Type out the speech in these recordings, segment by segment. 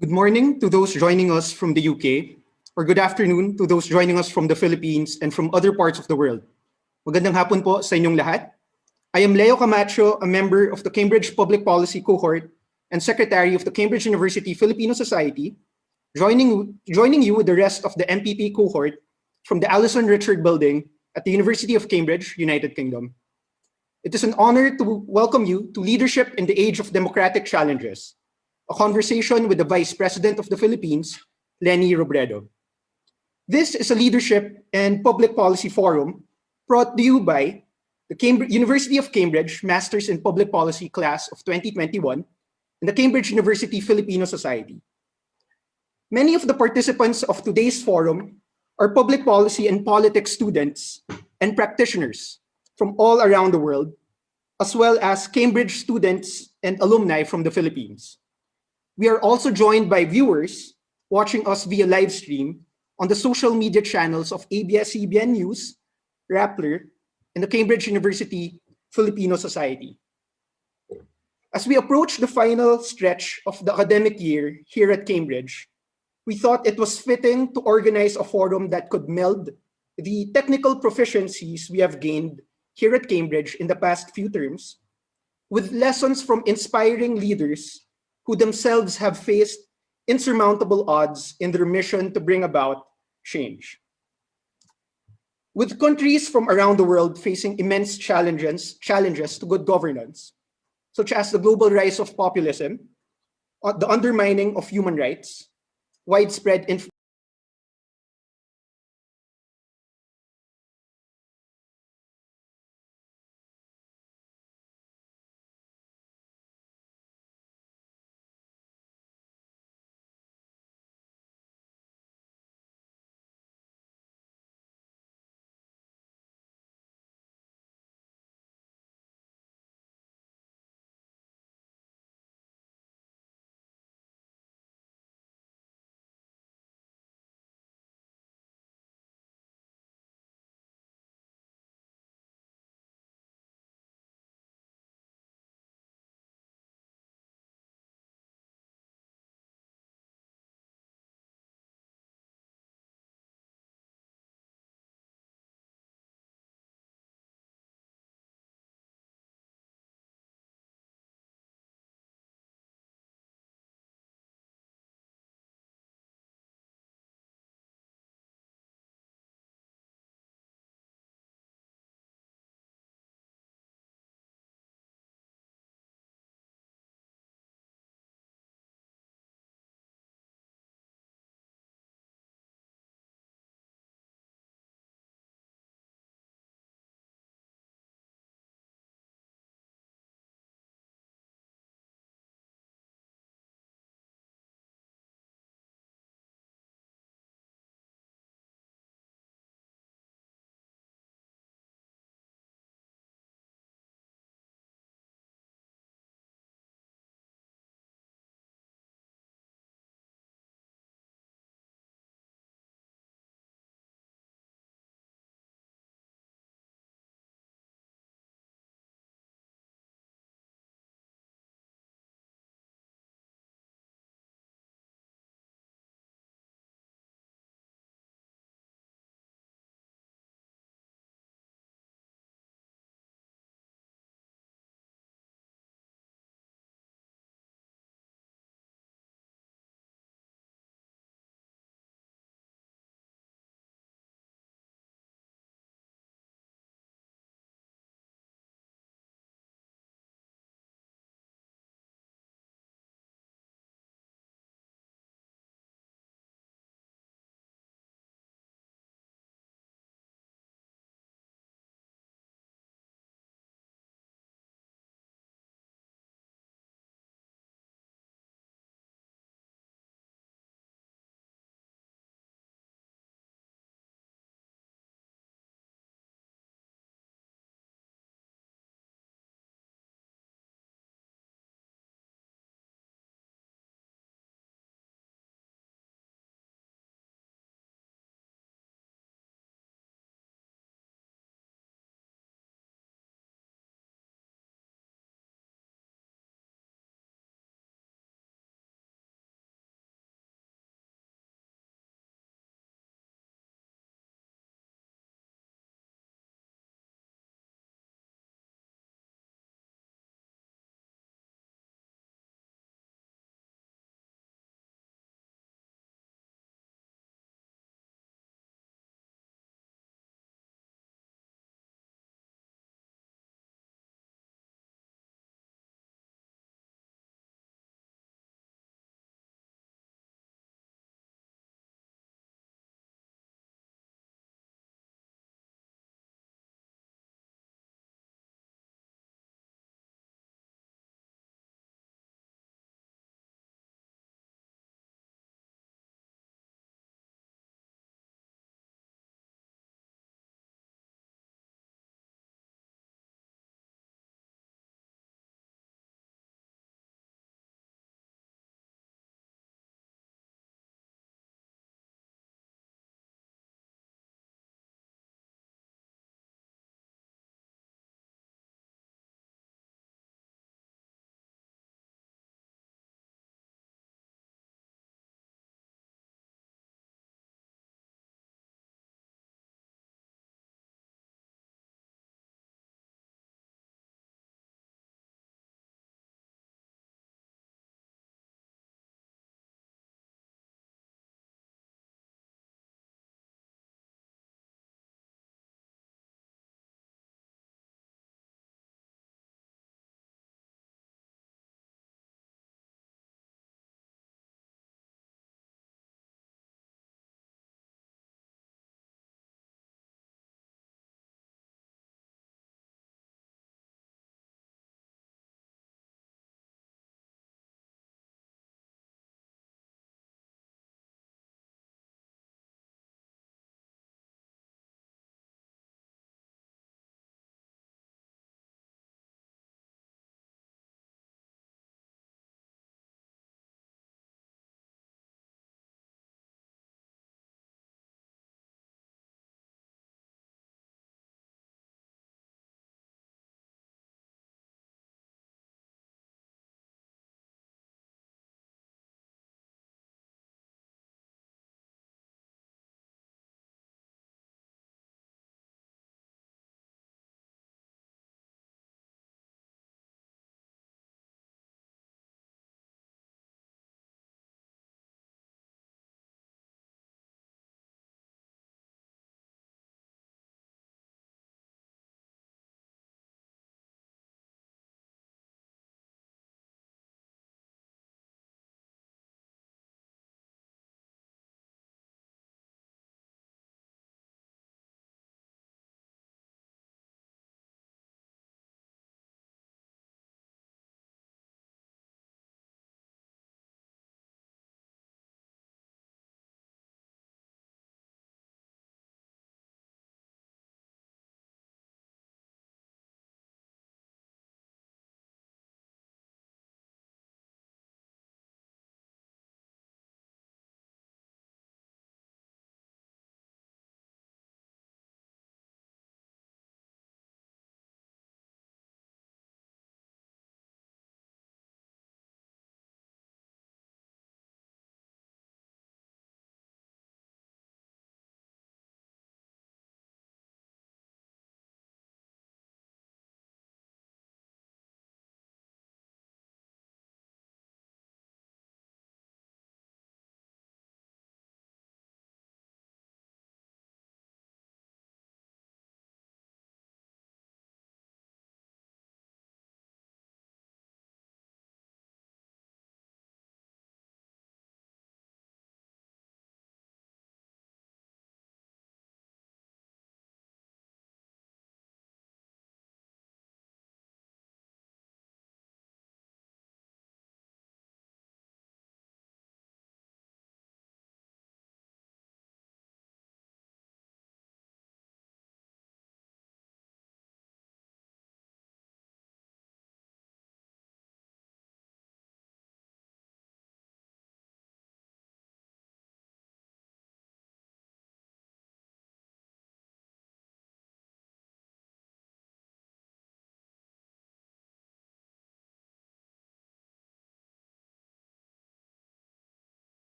Good morning to those joining us from the UK, or good afternoon to those joining us from the Philippines and from other parts of the world. Magandang hapon po sa inyong lahat. I am Leo Camacho, a member of the Cambridge Public Policy Cohort and Secretary of the Cambridge University Filipino Society, joining you with the rest of the MPP cohort from the Alison Richard Building at the University of Cambridge, United Kingdom. It is an honor to welcome you to Leadership in the Age of Democratic Challenges, a conversation with the Vice President of the Philippines, Leni Robredo. This is a leadership and public policy forum brought to you by the University of Cambridge Masters in Public Policy class of 2021 and the Cambridge University Filipino Society. Many of the participants of today's forum are public policy and politics students and practitioners from all around the world, as well as Cambridge students and alumni from the Philippines. We are also joined by viewers watching us via live stream on the social media channels of ABS-CBN News, Rappler, and the Cambridge University Filipino Society. As we approach the final stretch of the academic year here at Cambridge, we thought it was fitting to organize a forum that could meld the technical proficiencies we have gained here at Cambridge in the past few terms with lessons from inspiring leaders who themselves have faced insurmountable odds in their mission to bring about change. With countries from around the world facing immense challenges to good governance, such as the global rise of populism, the undermining of human rights, widespread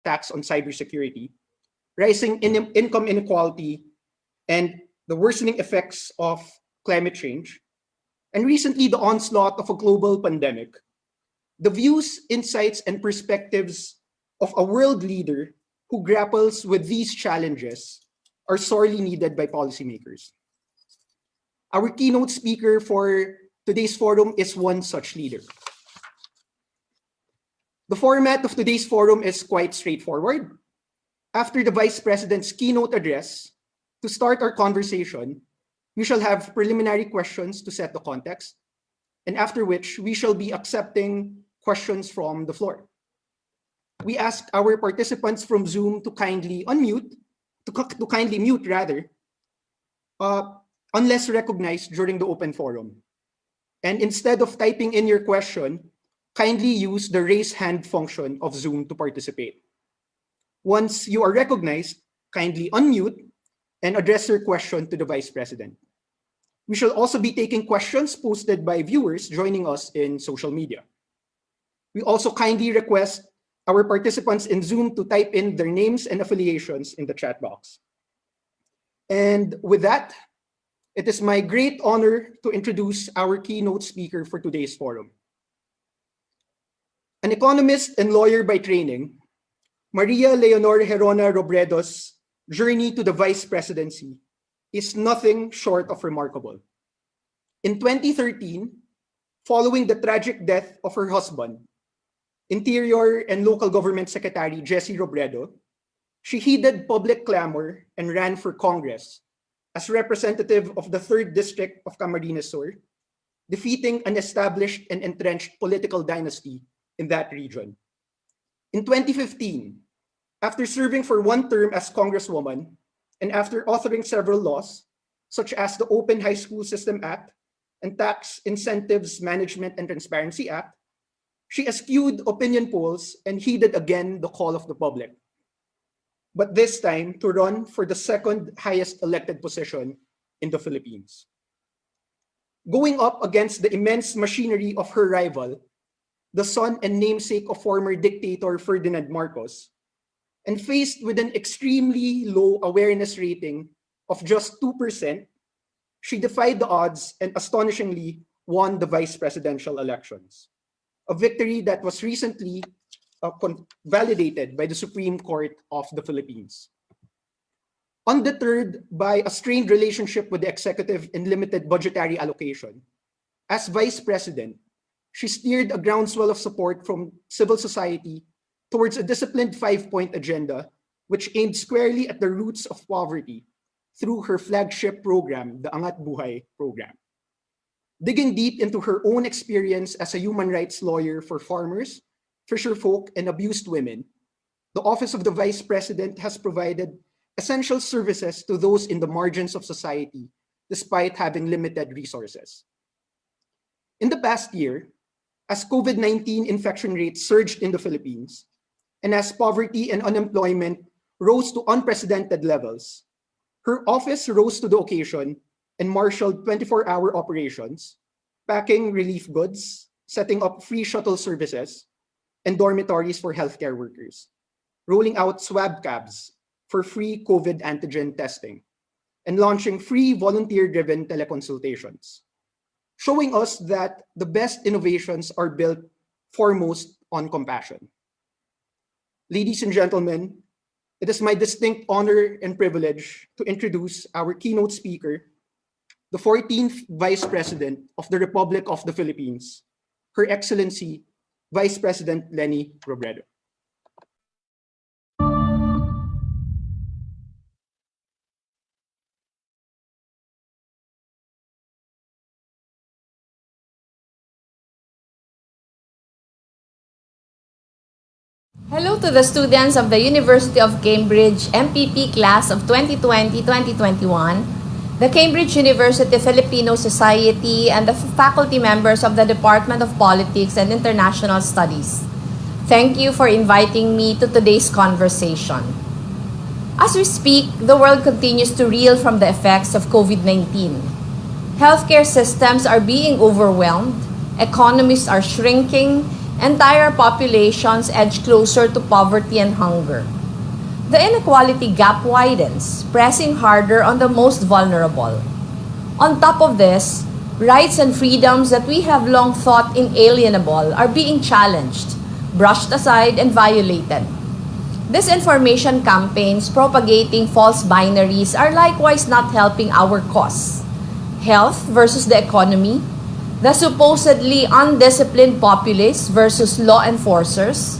tax on cybersecurity, rising income inequality, and the worsening effects of climate change, and recently the onslaught of a global pandemic, the views, insights, and perspectives of a world leader who grapples with these challenges are sorely needed by policymakers. Our keynote speaker for today's forum is one such leader. The format of today's forum is quite straightforward. After the Vice President's keynote address, to start our conversation, we shall have preliminary questions to set the context, and after which we shall be accepting questions from the floor. We ask our participants from Zoom to kindly mute rather, unless recognized during the open forum. And instead of typing in your question, kindly use the raise hand function of Zoom to participate. Once you are recognized, kindly unmute and address your question to the Vice President. We shall also be taking questions posted by viewers joining us in social media. We also kindly request our participants in Zoom to type in their names and affiliations in the chat box. And with that, it is my great honor to introduce our keynote speaker for today's forum. An economist and lawyer by training, Maria Leonor Herona Robredo's journey to the vice presidency is nothing short of remarkable. In 2013, following the tragic death of her husband, Interior and Local Government Secretary Jessie Robredo, she heeded public clamor and ran for Congress as representative of the 3rd District of Camarines Sur, defeating an established and entrenched political dynasty in that region. In 2015, after serving for one term as Congresswoman, and after authoring several laws, such as the Open High School System Act and Tax Incentives Management and Transparency Act, she eschewed opinion polls and heeded again the call of the public, but this time to run for the 2nd highest elected position in the Philippines. Going up against the immense machinery of her rival, the son and namesake of former dictator Ferdinand Marcos, and faced with an extremely low awareness rating of just 2%, she defied the odds and astonishingly won the vice presidential elections, a victory that was recently validated by the Supreme Court of the Philippines. Undeterred by a strained relationship with the executive in limited budgetary allocation, as vice president, she steered a groundswell of support from civil society towards a disciplined 5-point agenda which aimed squarely at the roots of poverty through her flagship program, the Angat Buhay program. Digging deep into her own experience as a human rights lawyer for farmers, fisherfolk, and abused women, the Office of the Vice President has provided essential services to those in the margins of society, despite having limited resources. In the past year, as COVID-19 infection rates surged in the Philippines, and as poverty and unemployment rose to unprecedented levels, her office rose to the occasion and marshaled 24-hour operations, packing relief goods, setting up free shuttle services, and dormitories for healthcare workers, rolling out swab cabs for free COVID antigen testing, and launching free volunteer-driven teleconsultations, showing us that the best innovations are built foremost on compassion. Ladies and gentlemen, it is my distinct honor and privilege to introduce our keynote speaker, the 14th Vice President of the Republic of the Philippines, Her Excellency, Vice President Leni Robredo. Hello to the students of the University of Cambridge MPP class of 2020-2021, the Cambridge University Filipino Society, and the faculty members of the Department of Politics and International Studies. Thank you for inviting me to today's conversation. As we speak, the world continues to reel from the effects of COVID-19. Healthcare systems are being overwhelmed, economies are shrinking, entire populations edge closer to poverty and hunger. The inequality gap widens, pressing harder on the most vulnerable. On top of this, rights and freedoms that we have long thought inalienable are being challenged, brushed aside, and violated. Disinformation campaigns propagating false binaries are likewise not helping our cause. Health versus the economy, the supposedly undisciplined populace versus law enforcers,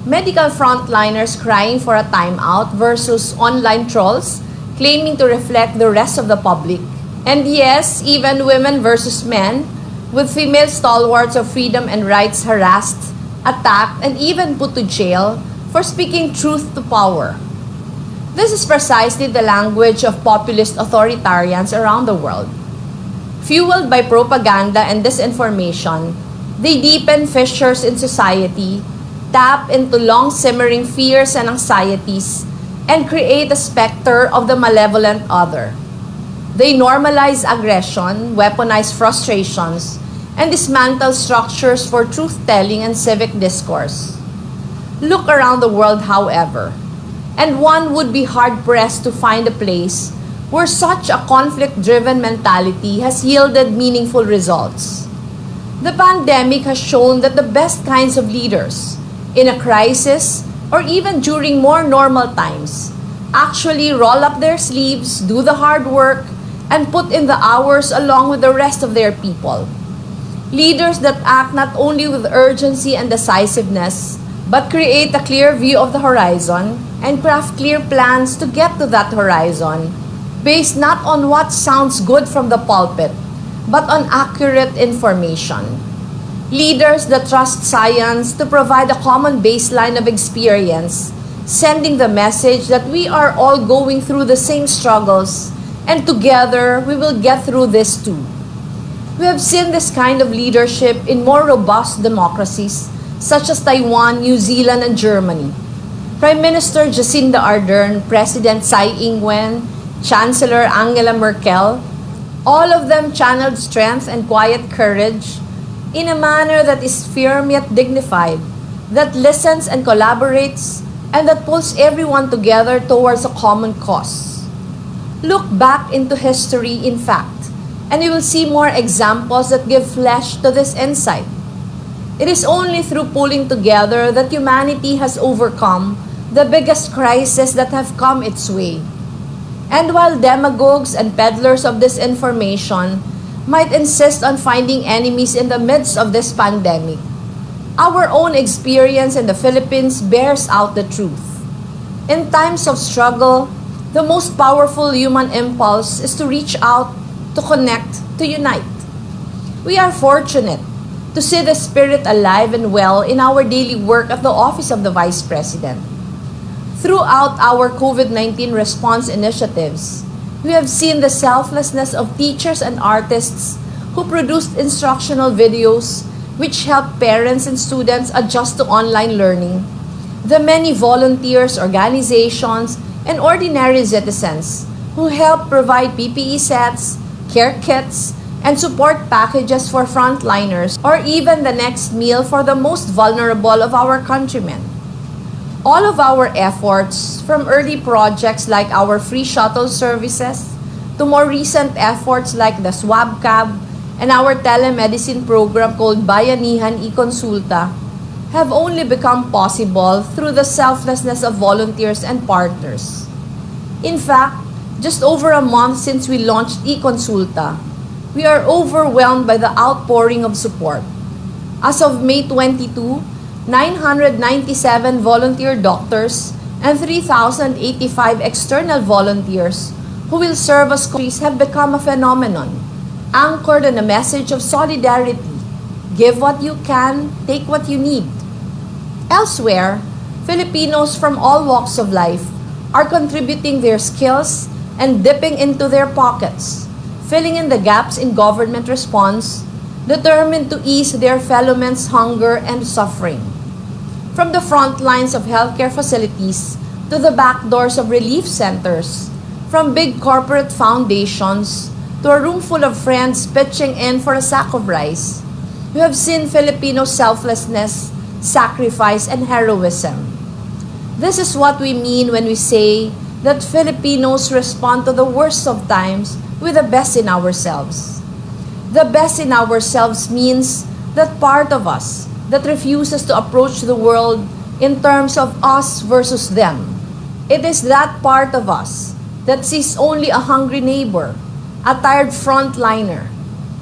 medical frontliners crying for a timeout versus online trolls claiming to reflect the rest of the public, and yes, even women versus men, with female stalwarts of freedom and rights harassed, attacked, and even put to jail for speaking truth to power. This is precisely the language of populist authoritarians around the world. Fueled by propaganda and disinformation, they deepen fissures in society, tap into long-simmering fears and anxieties, and create a specter of the malevolent other. They normalize aggression, weaponize frustrations, and dismantle structures for truth-telling and civic discourse. Look around the world, however, and one would be hard-pressed to find a place where such a conflict-driven mentality has yielded meaningful results. The pandemic has shown that the best kinds of leaders, in a crisis or even during more normal times, actually roll up their sleeves, do the hard work, and put in the hours along with the rest of their people. Leaders that act not only with urgency and decisiveness, but create a clear view of the horizon and craft clear plans to get to that horizon, based not on what sounds good from the pulpit, but on accurate information. Leaders that trust science to provide a common baseline of experience, sending the message that we are all going through the same struggles, and together we will get through this too. We have seen this kind of leadership in more robust democracies such as Taiwan, New Zealand, and Germany. Prime Minister Jacinda Ardern, President Tsai Ing-wen, Chancellor Angela Merkel, all of them channeled strength and quiet courage in a manner that is firm yet dignified, that listens and collaborates, and that pulls everyone together towards a common cause. Look back into history, in fact, and you will see more examples that give flesh to this insight. It is only through pulling together that humanity has overcome the biggest crises that have come its way. And while demagogues and peddlers of disinformation might insist on finding enemies in the midst of this pandemic, our own experience in the Philippines bears out the truth. In times of struggle, the most powerful human impulse is to reach out, to connect, to unite. We are fortunate to see the spirit alive and well in our daily work at the Office of the Vice President. Throughout our COVID-19 response initiatives, we have seen the selflessness of teachers and artists who produced instructional videos which help parents and students adjust to online learning, the many volunteers, organizations, and ordinary citizens who help provide PPE sets, care kits, and support packages for frontliners, or even the next meal for the most vulnerable of our countrymen. All of our efforts, from early projects like our free shuttle services, to more recent efforts like the swab cab and our telemedicine program called Bayanihan e-Consulta, have only become possible through the selflessness of volunteers and partners. In fact, just over a month since we launched e-Consulta, we are overwhelmed by the outpouring of support. As of May 22, 997 volunteer doctors and 3,085 external volunteers who will serve as coaches have become a phenomenon, anchored in a message of solidarity. Give what you can, take what you need. Elsewhere, Filipinos from all walks of life are contributing their skills and dipping into their pockets, filling in the gaps in government response, determined to ease their fellow men's hunger and suffering. From the front lines of healthcare facilities to the back doors of relief centers, from big corporate foundations to a room full of friends pitching in for a sack of rice, We have seen Filipino selflessness, sacrifice, and heroism. This is what we mean when we say that Filipinos respond to the worst of times with the best in ourselves. The best in ourselves means that part of us that refuses to approach the world in terms of us versus them. It is that part of us that sees only a hungry neighbor, a tired frontliner,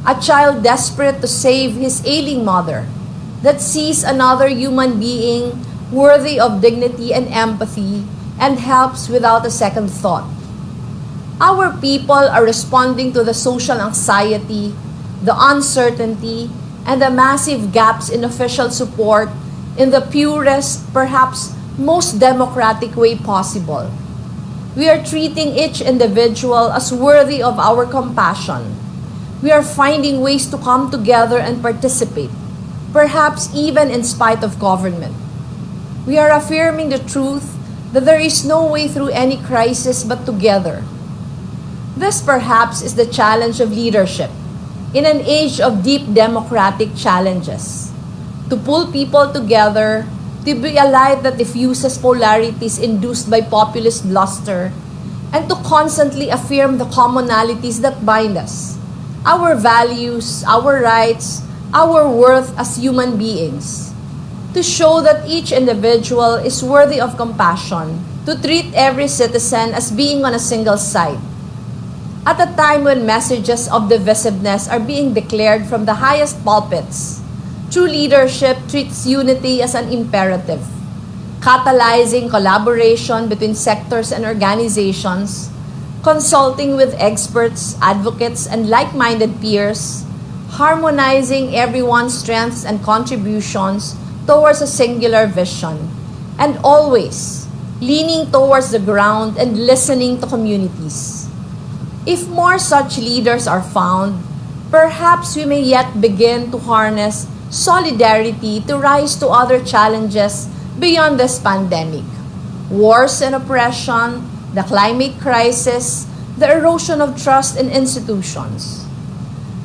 a child desperate to save his ailing mother, that sees another human being worthy of dignity and empathy and helps without a second thought. Our people are responding to the social anxiety, the uncertainty, and the massive gaps in official support in the purest, perhaps most democratic way possible. We are treating each individual as worthy of our compassion. We are finding ways to come together and participate, perhaps even in spite of government. We are affirming the truth that there is no way through any crisis but together. This perhaps is the challenge of leadership in an age of deep democratic challenges. To pull people together, to be a light that diffuses polarities induced by populist bluster, and to constantly affirm the commonalities that bind us, our values, our rights, our worth as human beings. To show that each individual is worthy of compassion, to treat every citizen as being on a single side. At a time when messages of divisiveness are being declared from the highest pulpits, true leadership treats unity as an imperative, catalyzing collaboration between sectors and organizations, consulting with experts, advocates, and like-minded peers, harmonizing everyone's strengths and contributions towards a singular vision, and always leaning towards the ground and listening to communities. If more such leaders are found, perhaps we may yet begin to harness solidarity to rise to other challenges beyond this pandemic. Wars and oppression, the climate crisis, the erosion of trust in institutions.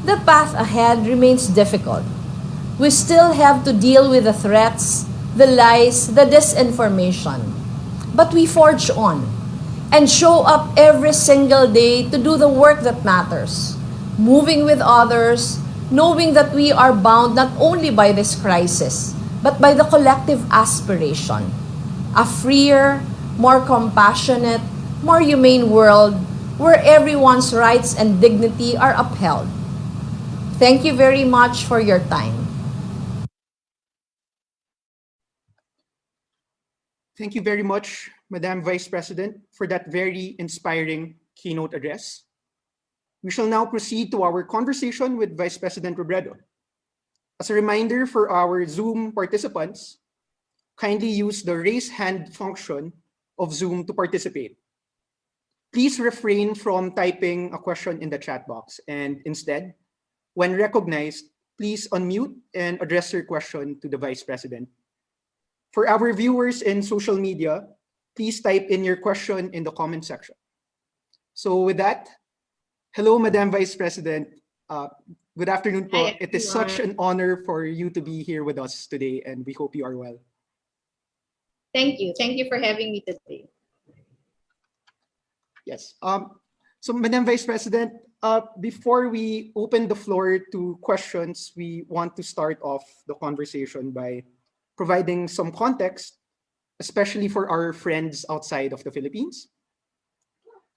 The path ahead remains difficult. We still have to deal with the threats, the lies, the disinformation. But we forge on and show up every single day to do the work that matters, moving with others, knowing that we are bound not only by this crisis, but by the collective aspiration, a freer, more compassionate, more humane world where everyone's rights and dignity are upheld. Thank you very much for your time. Thank you very much, Madam Vice President, for that very inspiring keynote address. We shall now proceed to our conversation with Vice President Robredo. As a reminder for our Zoom participants, kindly use the raise hand function of Zoom to participate. Please refrain from typing a question in the chat box, and instead, when recognized, please unmute and address your question to the Vice President. For our viewers in social media, please type in your question in the comment section. So with that, hello, Madam Vice President. Good afternoon po. Hi, It is such an honor for you to be here with us today, and we hope you are well. Thank you. Thank you for having me today. Yes. So, Madam Vice President, before we open the floor to questions, we want to start off the conversation by providing some context, especially for our friends outside of the Philippines.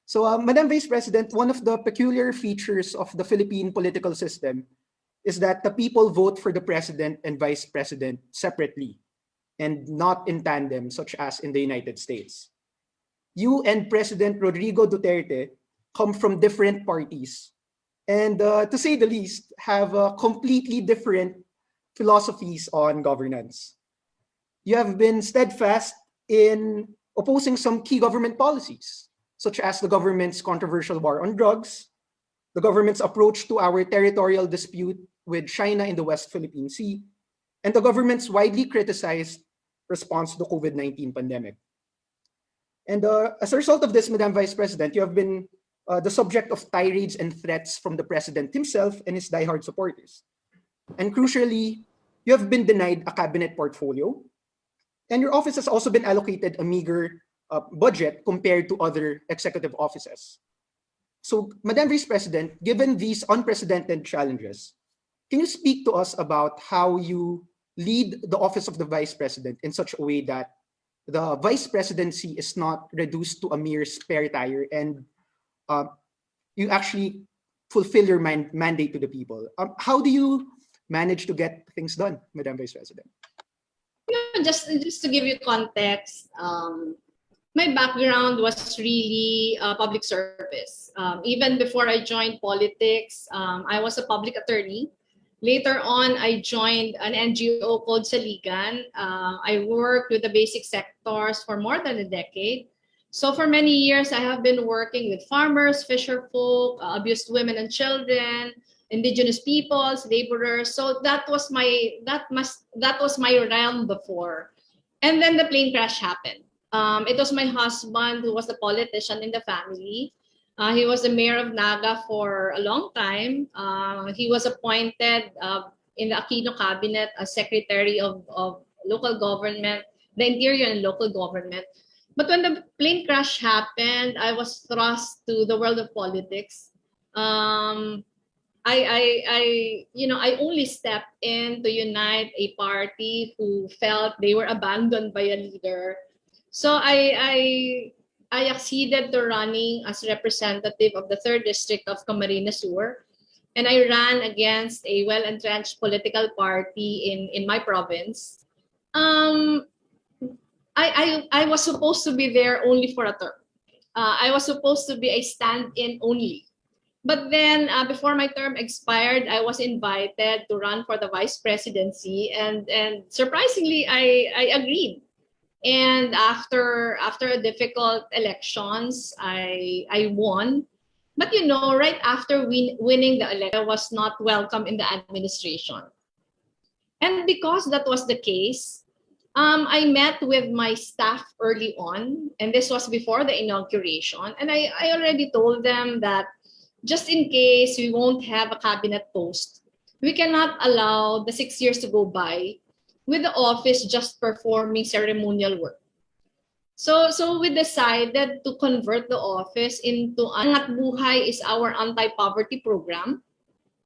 So, Madam Vice President, one of the peculiar features of the Philippine political system is that the people vote for the president and vice president separately and not in tandem, such as in the United States. You and President Rodrigo Duterte come from different parties and, to say the least, have completely different philosophies on governance. You have been steadfast in opposing some key government policies, such as the government's controversial war on drugs, the government's approach to our territorial dispute with China in the West Philippine Sea, and the government's widely criticized response to the COVID-19 pandemic. And as a result of this, Madam Vice President, you have been the subject of tirades and threats from the president himself and his diehard supporters. And crucially, you have been denied a cabinet portfolio, and your office has also been allocated a meager budget compared to other executive offices. So, Madam Vice President, given these unprecedented challenges, can you speak to us about how you lead the office of the Vice President in such a way that the Vice Presidency is not reduced to a mere spare tire and uh, you actually fulfill your mandate to the people? How do you manage to get things done, Madam Vice President? Just to give you context, my background was really public service. Even before I joined politics, I was a public attorney. Later on, I joined an NGO called Saligan. I worked with the basic sectors for more than a decade. So for many years, I have been working with farmers, fisher folk, abused women and children, indigenous peoples, laborers. So that was my realm before. And then the plane crash happened. It was my husband who was the politician in the family. He was the mayor of Naga for a long time. He was appointed in the Aquino cabinet as secretary of local government, the interior and local government. But when the plane crash happened, I was thrust to the world of politics. I only stepped in to unite a party who felt they were abandoned by a leader. So I acceded to running as representative of the 3rd District of Camarines Sur. And I ran against a well-entrenched political party in my province. I was supposed to be there only for a term. I was supposed to be a stand-in only. But then before my term expired, I was invited to run for the vice presidency. And surprisingly, I agreed. And after difficult elections, I won. But right after winning the election, I was not welcome in the administration. And because that was the case, I met with my staff early on, and this was before the inauguration. And I already told them that just in case we won't have a cabinet post, we cannot allow the 6 years to go by with the office just performing ceremonial work. So we decided to convert the office into Angat Buhay is our anti-poverty program.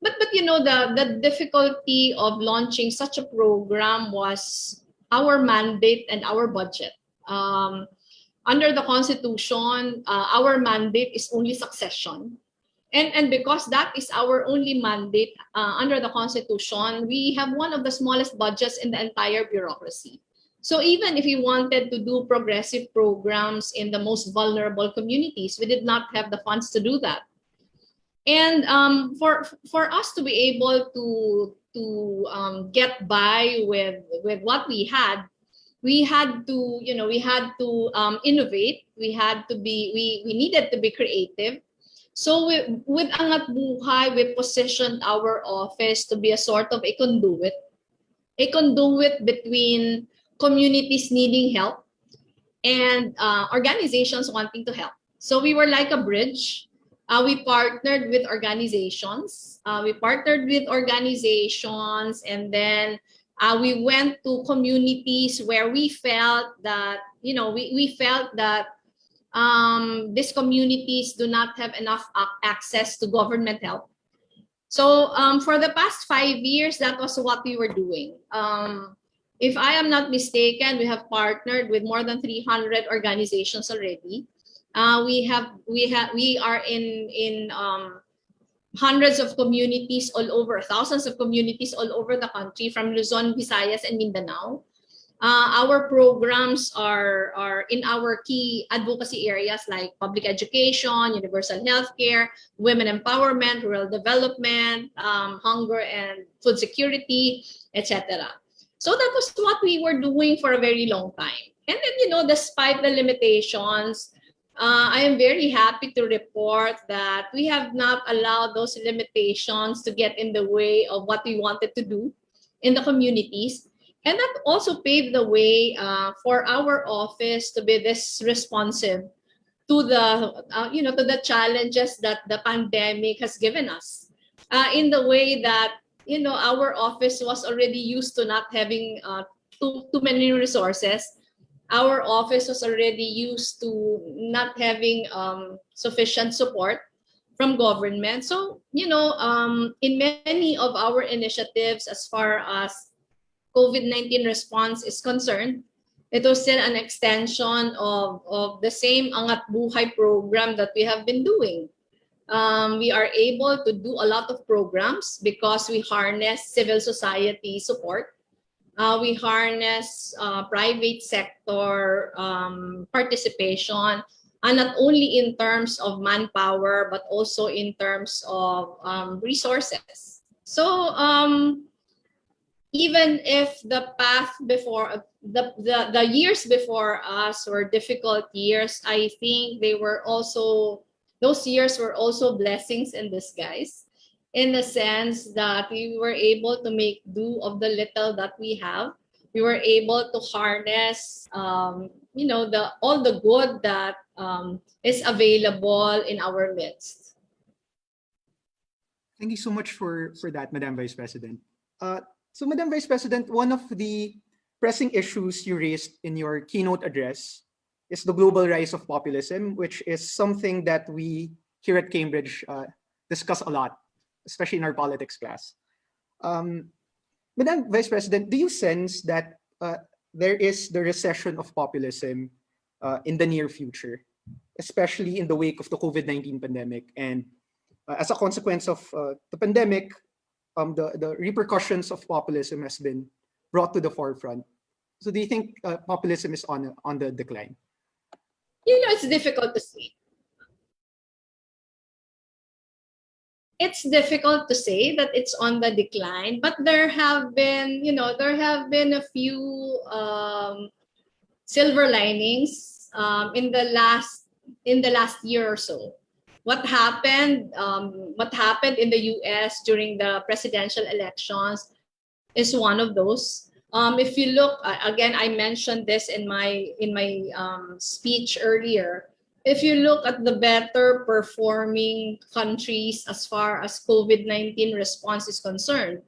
But the difficulty of launching such a program was our mandate and our budget. Under the Constitution, our mandate is only succession. And because that is our only mandate under the Constitution, we have one of the smallest budgets in the entire bureaucracy. So even if we wanted to do progressive programs in the most vulnerable communities, we did not have the funds to do that. And for us to be able to get by with what we had to innovate. We needed to be creative. So with Angat Buhay, we positioned our office to be a sort of a conduit between communities needing help and organizations wanting to help. So we were like a bridge. We partnered with organizations. And then we went to communities where we felt that these communities do not have enough access to government help. So for the past 5 years, that was what we were doing. If I am not mistaken, we have partnered with more than 300 organizations already. We are in hundreds of communities all over, thousands of communities all over the country, from Luzon, Visayas, and Mindanao. Our programs are in our key advocacy areas like public education, universal healthcare, women empowerment, rural development, hunger and food security, etc. So that was what we were doing for a very long time. And then, despite the limitations, I am very happy to report that we have not allowed those limitations to get in the way of what we wanted to do in the communities. And that also paved the way for our office to be this responsive to the challenges that the pandemic has given us, in the way that our office was already used to not having too many resources. Our office was already used to not having sufficient support from government. So, in many of our initiatives, as far as COVID-19 response is concerned, it was still an extension of the same Angat Buhay program that we have been doing. We are able to do a lot of programs because we harness civil society support. We harness private sector participation, and not only in terms of manpower, but also in terms of resources. So even if the path before the years before us were difficult years, I think those years were also blessings in disguise, in the sense that we were able to make do of the little that we have. We were able to harness, all the good that is available in our midst. Thank you so much for that, Madam Vice President. So, Madam Vice President, one of the pressing issues you raised in your keynote address is the global rise of populism, which is something that we here at Cambridge discuss a lot, especially in our politics class. Madam Vice President, do you sense that there is the recession of populism in the near future, especially in the wake of the COVID-19 pandemic? And as a consequence of the pandemic, the repercussions of populism has been brought to the forefront. So do you think populism is on the decline? It's difficult to say. It's difficult to say that it's on the decline, but there have been a few silver linings in the last year or so. What happened in the US during the presidential elections is one of those. If you look again, I mentioned this in my speech earlier. If you look at the better performing countries as far as COVID-19 response is concerned,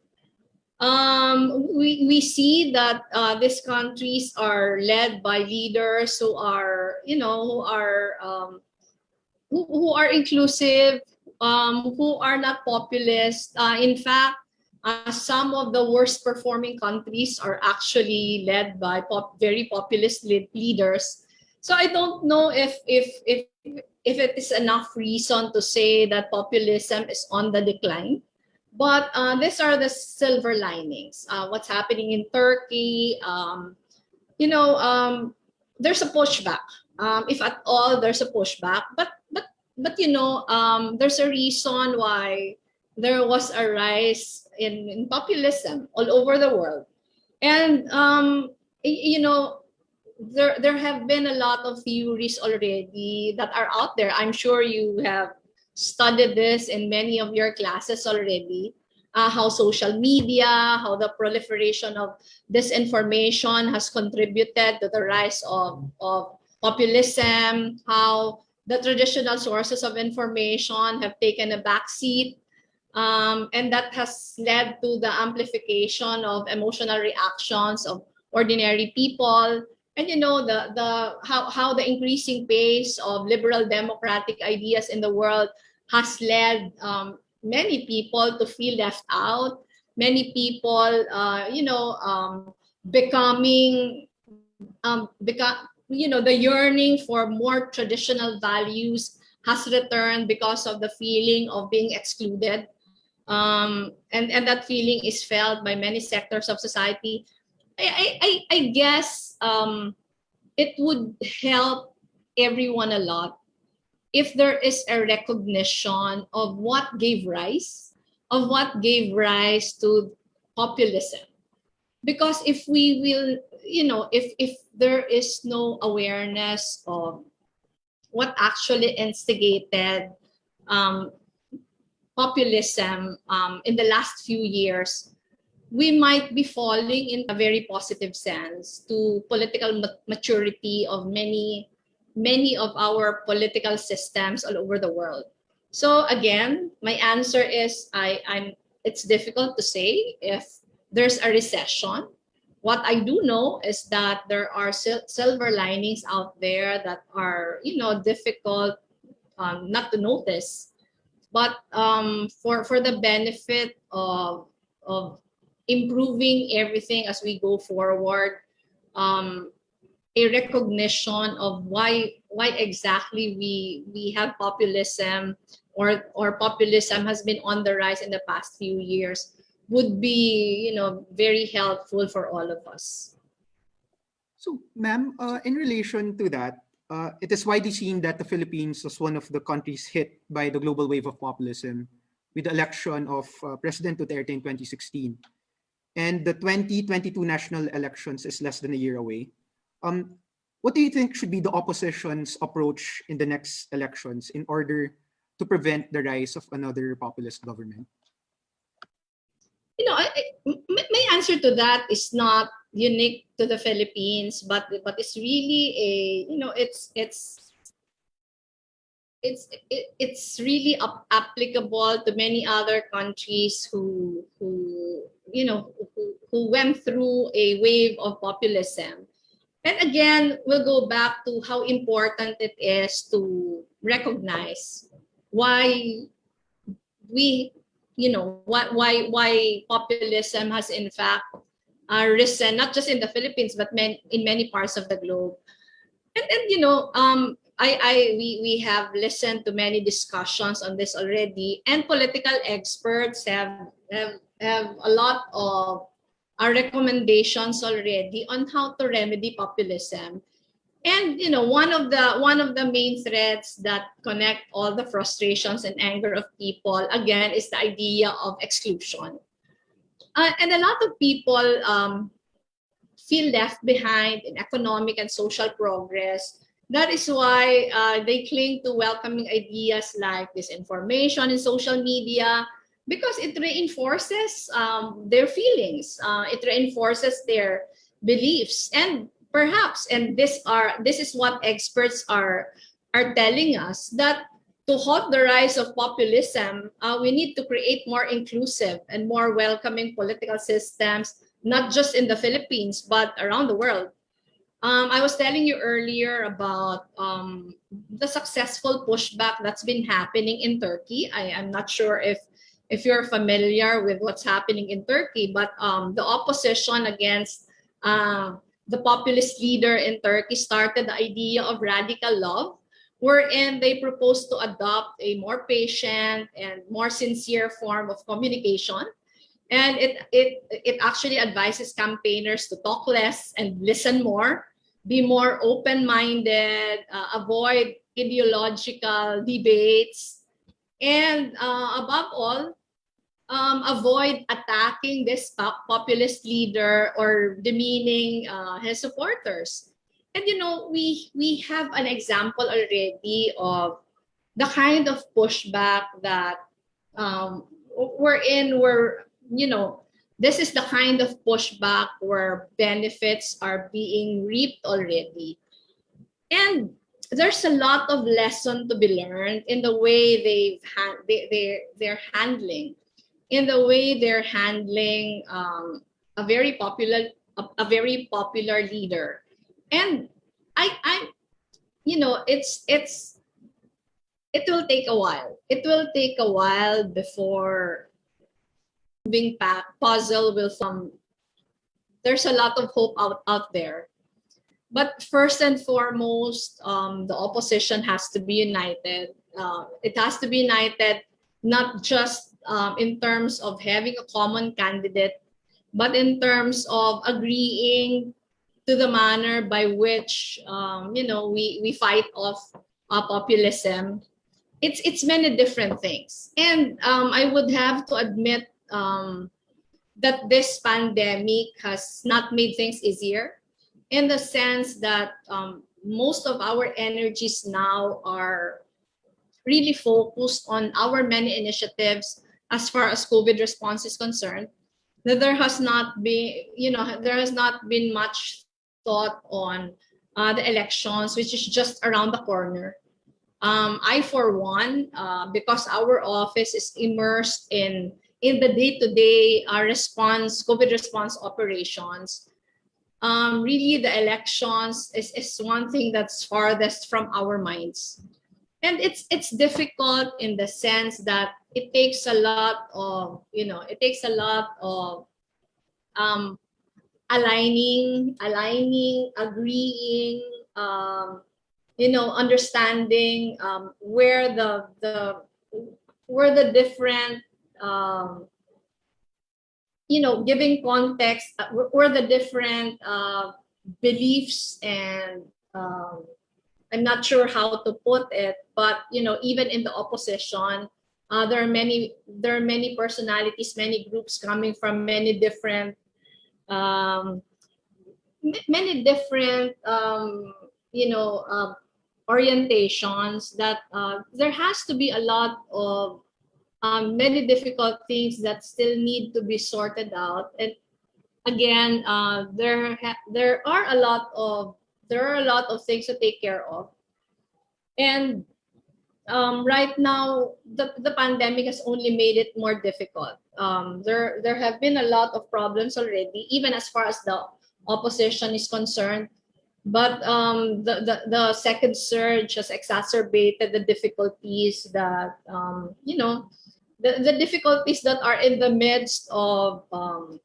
we see that these countries are led by leaders who are inclusive, who are not populist. In fact, some of the worst performing countries are actually led by very populist leaders. So I don't know if it is enough reason to say that populism is on the decline. But these are the silver linings. What's happening in Turkey? There's a pushback. If at all, there's a pushback. But there's a reason why there was a rise in populism all over the world, and there have been a lot of theories already that are out there. I'm sure you have studied this in many of your classes already. How social media, how the proliferation of disinformation has contributed to the rise of populism, how the traditional sources of information have taken a backseat, and that has led to the amplification of emotional reactions of ordinary people. And how the increasing pace of liberal democratic ideas in the world has led many people to feel left out. Many people, becoming the yearning for more traditional values has returned because of the feeling of being excluded. And that feeling is felt by many sectors of society. I guess it would help everyone a lot if there is a recognition of what gave rise to populism. Because if we will, if there is no awareness of what actually instigated populism in the last few years, we might be falling in a very positive sense to political maturity of many of our political systems all over the world. So again, my answer is I'm it's difficult to say if there's a recession. What I do know is that there are silver linings out there that are, difficult not to notice. But for the benefit of improving everything as we go forward, um, a recognition of why exactly we have populism, or populism has been on the rise in the past few years, would be very helpful for all of us. So, ma'am, in relation to that, it is widely seen that the Philippines was one of the countries hit by the global wave of populism with the election of President Duterte in 2016. And the 2022 national elections is less than a year away. What do you think should be the opposition's approach in the next elections in order to prevent the rise of another populist government? My answer to that is not unique to the Philippines, but it's really it's really applicable to many other countries who went through a wave of populism. And again, we'll go back to how important it is to recognize why why populism has in fact risen, not just in the Philippines, but in many parts of the globe. And we have listened to many discussions on this already, and political experts have a lot of recommendations already on how to remedy populism. And one of the main threads that connect all the frustrations and anger of people, again, is the idea of exclusion. And a lot of people feel left behind in economic and social progress. That is why they cling to welcoming ideas like disinformation in social media, because it reinforces their feelings, it reinforces their beliefs, and perhaps, and this is what experts are telling us, that to halt the rise of populism, we need to create more inclusive and more welcoming political systems, not just in the Philippines, but around the world. I was telling you earlier about the successful pushback that's been happening in Turkey. I'm not sure if you're familiar with what's happening in Turkey, but the opposition against the populist leader in Turkey started the idea of radical love, wherein they proposed to adopt a more patient and more sincere form of communication. And it actually advises campaigners to talk less and listen more, be more open-minded, avoid ideological debates, and above all, avoid attacking this populist leader or demeaning his supporters. And we have an example already of the kind of pushback that this is the kind of pushback where benefits are being reaped already. And there's a lot of lesson to be learned in the way they're handling a very popular leader. And it will take a while. It will take a while before moving puzzle will form. There's a lot of hope out there. But first and foremost, the opposition has to be united. It has to be united not just in terms of having a common candidate, but in terms of agreeing to the manner by which we fight off populism. It's many different things, and I would have to admit that this pandemic has not made things easier, in the sense that most of our energies now are really focused on our many initiatives as far as COVID response is concerned. That there has not been much thought on the elections, which is just around the corner. I, for one, because our office is immersed in in the day-to-day response, COVID response operations, really the elections is one thing that's farthest from our minds. And it's difficult in the sense that it takes a lot of, aligning, agreeing, understanding where the different, giving context, where the different beliefs and I'm not sure how to put it, but even in the opposition, there are many personalities, many groups coming from many different orientations, that there has to be a lot of many difficult things that still need to be sorted out. And again, there are a lot of things to take care of. And right now, the pandemic has only made it more difficult. There have been a lot of problems already, even as far as the opposition is concerned. But the second surge has exacerbated the difficulties that the difficulties that are in the midst of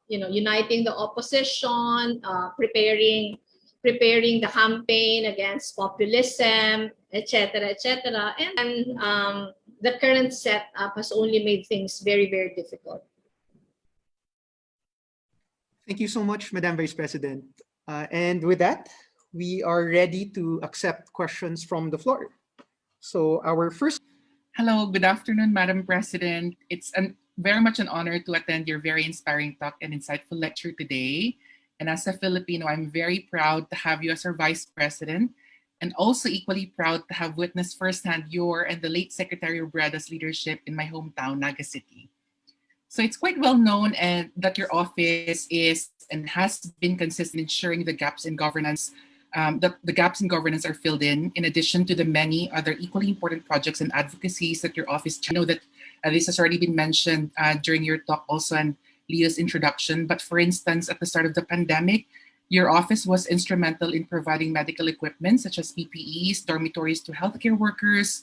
uniting the opposition, preparing the campaign against populism, etc., etc. And the current setup has only made things very, very difficult. Thank you so much, Madam Vice President. And with that, we are ready to accept questions from the floor. So our first. Hello, good afternoon, Madam President. It's very much an honor to attend your very inspiring talk and insightful lecture today. And as a Filipino, I'm very proud to have you as our Vice President, and also equally proud to have witnessed firsthand your and the late Secretary Robredo's leadership in my hometown, Naga City. So it's quite well known that your office is and has been consistent in ensuring the gaps in governance the gaps in governance are filled in addition to the many other equally important projects and advocacies that your office. I know that this has already been mentioned during your talk also and Leah's introduction, but for instance, at the start of the pandemic, your office was instrumental in providing medical equipment such as PPEs, dormitories to healthcare workers,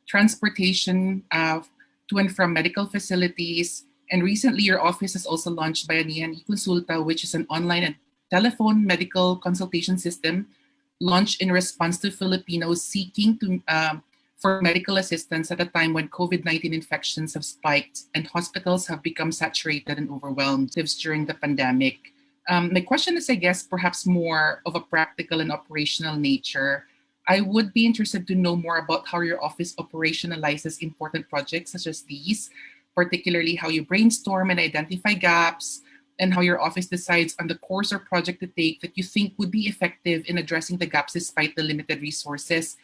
transportation to and from medical facilities, and recently your office has also launched Bayanihan eConsulta, which is an online and telephone medical consultation system launched in response to Filipinos seeking for medical assistance at a time when COVID-19 infections have spiked and hospitals have become saturated and overwhelmed during the pandemic. My question is, I guess, perhaps more of a practical and operational nature. I would be interested to know more about how your office operationalizes important projects such as these, particularly how you brainstorm and identify gaps, and how your office decides on the course or project to take that you think would be effective in addressing the gaps despite the limited resources.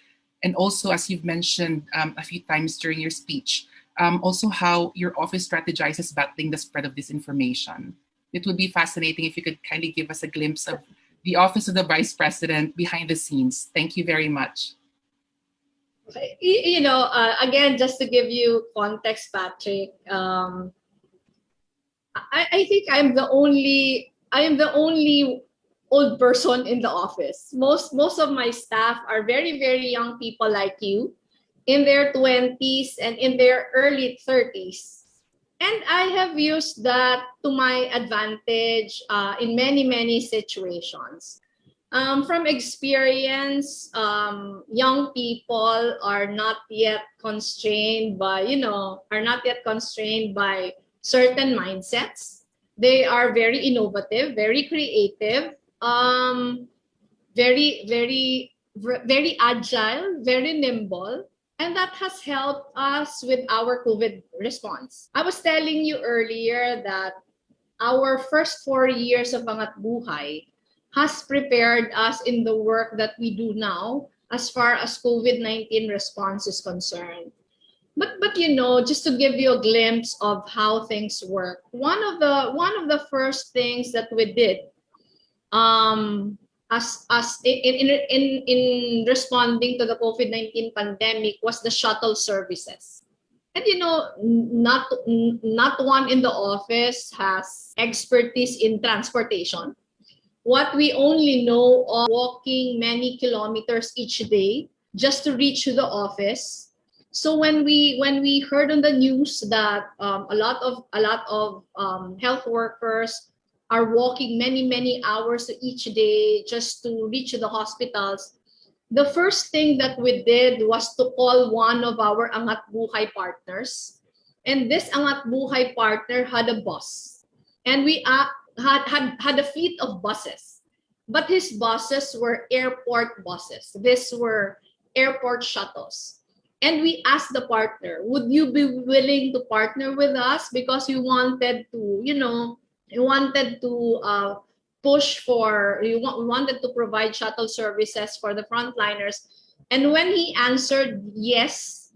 And also, as you've mentioned a few times during your speech, also how your office strategizes battling the spread of disinformation. It would be fascinating if you could kindly give us a glimpse of the Office of the Vice President behind the scenes. Thank you very much. Again, just to give you context, Patrick, I think I am the only old person in the office. Most of my staff are very, very young people like you, in their 20s and in their early 30s. And I have used that to my advantage in many, many situations. From experience, young people are not yet constrained by certain mindsets. They are very innovative, very creative, very agile, very nimble, and that has helped us with our COVID response. I was telling you earlier that our first 4 years of Angat Buhay has prepared us in the work that we do now as far as COVID-19 response is concerned. But just to give you a glimpse of how things work, one of the first things that we did as in responding to the COVID-19 pandemic was the shuttle services. And not one in the office has expertise in transportation. What we only know of walking many kilometers each day just to reach the office. So when we heard on the news that a lot of health workers are walking many hours each day just to reach the hospitals, the first thing that we did was to call one of our Angat Buhay partners. And this Angat Buhay partner had a bus. And we had a fleet of buses. But his buses were airport buses. These were airport shuttles. And we asked the partner, would you be willing to partner with us? Because you wanted to, push for, we wanted to provide shuttle services for the frontliners. And when he answered yes,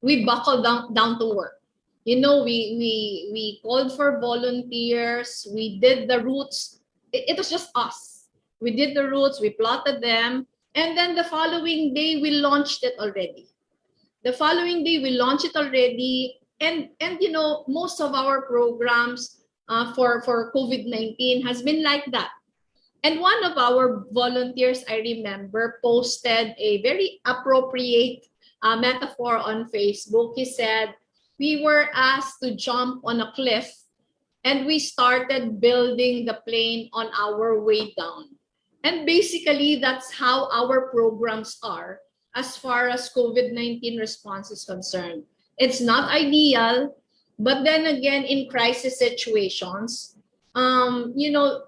we buckled down to work. We called for volunteers. We did the routes. It was just us. We did the routes. We plotted them. And then the following day, we launched it already. And most of our programs for COVID-19 has been like that. And one of our volunteers, I remember, posted a very appropriate metaphor on Facebook. He said, we were asked to jump on a cliff and we started building the plane on our way down. And basically, that's how our programs are as far as COVID-19 response is concerned. It's not ideal, but then again, in crisis situations, the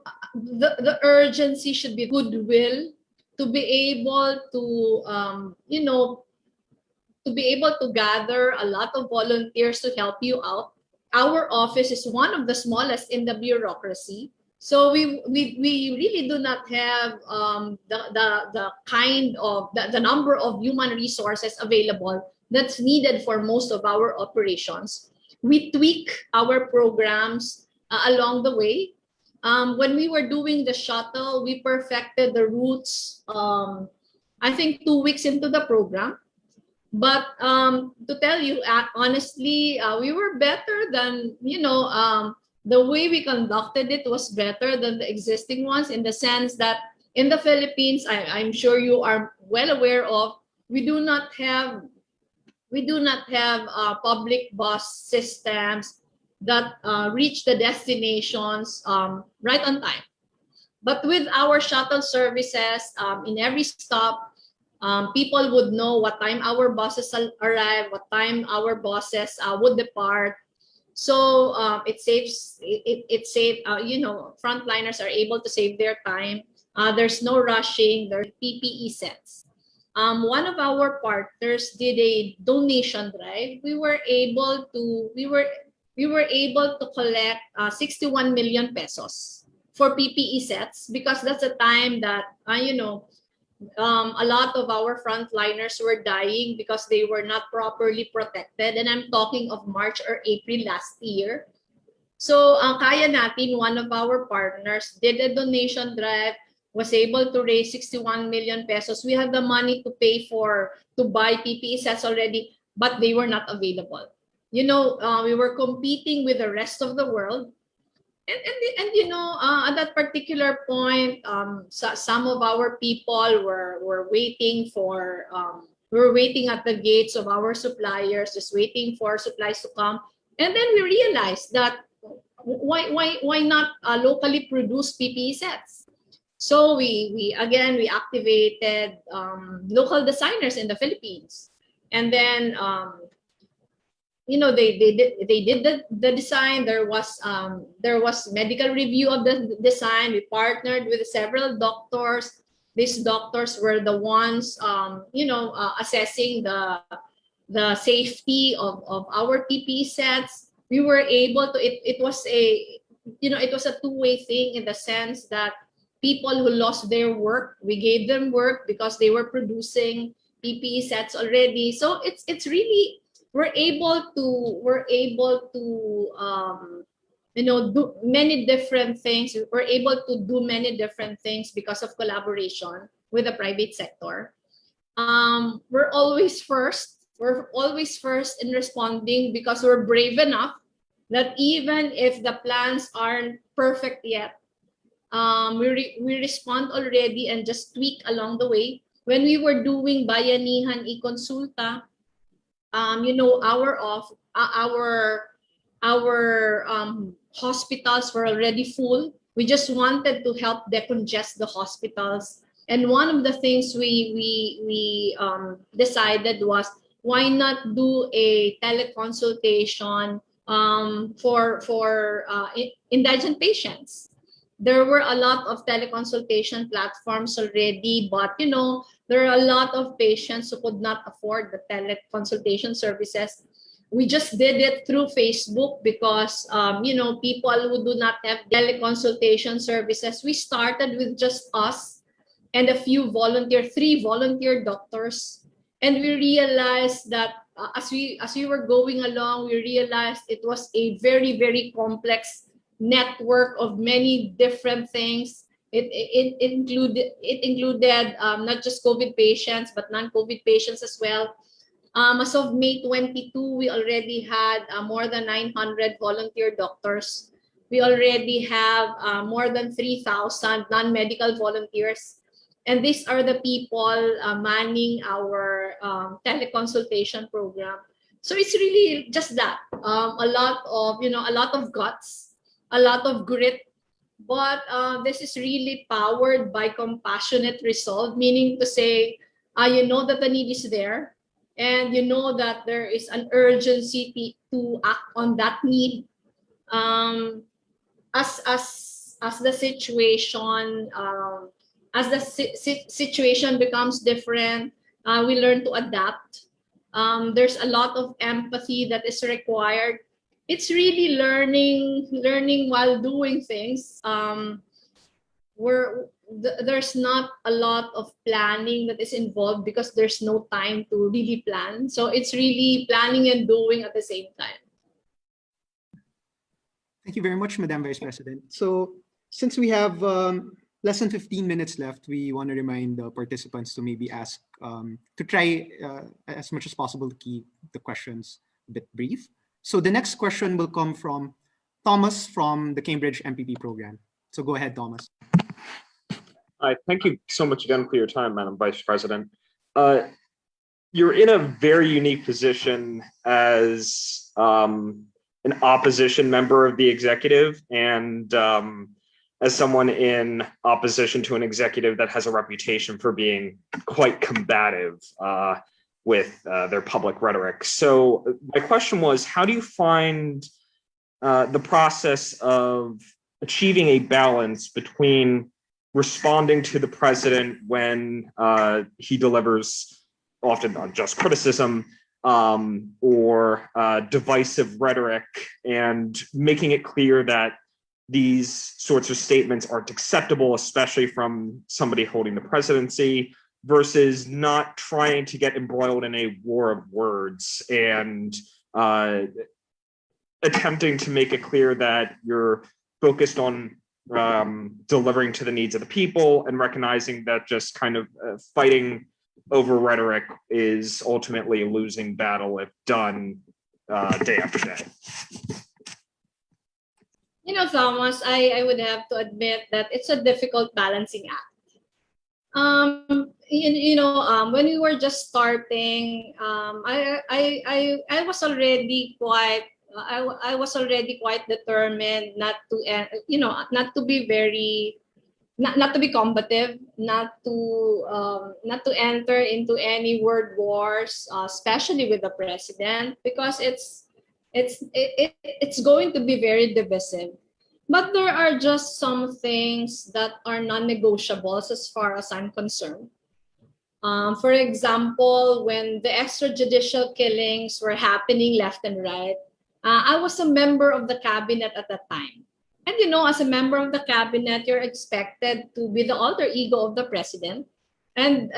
urgency should be goodwill to be able to, to be able to gather a lot of volunteers to help you out. Our office is one of the smallest in the bureaucracy. So we really do not have the number of human resources available that's needed for most of our operations. We tweak our programs along the way. When we were doing the shuttle, we perfected the routes, I think 2 weeks into the program. But to tell you, honestly, we were better than, the way we conducted it was better than the existing ones, in the sense that in the Philippines, I'm sure you are well aware of, we do not have public bus systems that reach the destinations right on time. But with our shuttle services, in every stop, people would know what time our buses arrive, what time our buses would depart. So it saves, frontliners are able to save their time. There's no rushing. There's PPE sets. One of our partners did a donation drive. We were able to collect 61 million pesos for PPE sets, because that's a time that a lot of our frontliners were dying because they were not properly protected. And I'm talking of March or April last year. So kaya natin, one of our partners did a donation drive, was able to raise 61 million pesos. We had the money to buy PPE sets already, but they were not available. We were competing with the rest of the world. And at that particular point, some of our people were waiting at the gates of our suppliers, just waiting for supplies to come. And then we realized that why not locally produce PPE sets? So we activated local designers in the Philippines, and then they did the design. There was medical review of the design. We partnered with several doctors. These doctors were the ones assessing the safety of our PPE sets. We were able to, it was a two-way thing, in the sense that people who lost their work, we gave them work because they were producing PPE sets already. So it's really, we're able to do many different things. We're able to do many different things because of collaboration with the private sector. We're always first. We're always first in responding because we're brave enough that even if the plans aren't perfect yet, we respond already and just tweak along the way. When we were doing Bayanihan e-Consulta, our hospitals were already full. We just wanted to help decongest the hospitals. And one of the things we decided was, why not do a teleconsultation for indigent patients? There were a lot of teleconsultation platforms already, but there are a lot of patients who could not afford the teleconsultation services. We just did it through Facebook because people who do not have teleconsultation services. We started with just us and a few three volunteer doctors, and we realized that as we were going along, we realized it was a very, very complex network of many different things. It included not just COVID patients but non-COVID patients as well. As of May 22, we already had more than 900 volunteer doctors. We already have more than 3,000 non-medical volunteers. And these are the people manning our teleconsultation program. So it's really just that, a lot of guts, a lot of grit, but this is really powered by compassionate resolve, meaning to say, that the need is there, and that there is an urgency to act on that need. As the situation situation becomes different, we learn to adapt. There's a lot of empathy that is required. It's really learning while doing things. There's not a lot of planning that is involved because there's no time to really plan. So it's really planning and doing at the same time. Thank you very much, Madam Vice President. So since we have less than 15 minutes left, we want to remind the participants to maybe ask, to try as much as possible to keep the questions a bit brief. So the next question will come from Thomas from the Cambridge MPP program. So go ahead, Thomas. Hi, thank you so much again for your time, Madam Vice President. You're in a very unique position as an opposition member of the executive and as someone in opposition to an executive that has a reputation for being quite combative with their public rhetoric. So my question was, how do you find the process of achieving a balance between responding to the president when he delivers often unjust criticism or divisive rhetoric, and making it clear that these sorts of statements aren't acceptable, especially from somebody holding the presidency, versus not trying to get embroiled in a war of words and attempting to make it clear that you're focused on delivering to the needs of the people and recognizing that just kind of fighting over rhetoric is ultimately a losing battle if done day after day. Thomas, I would have to admit that it's a difficult balancing act. When we were just starting, I was already quite I was already quite determined not to be combative, not to enter into any word wars, especially with the president, because it's going to be very divisive. But there are just some things that are non-negotiables as far as I'm concerned. For example, when the extrajudicial killings were happening left and right, I was a member of the cabinet at that time. And as a member of the cabinet, you're expected to be the alter ego of the president. And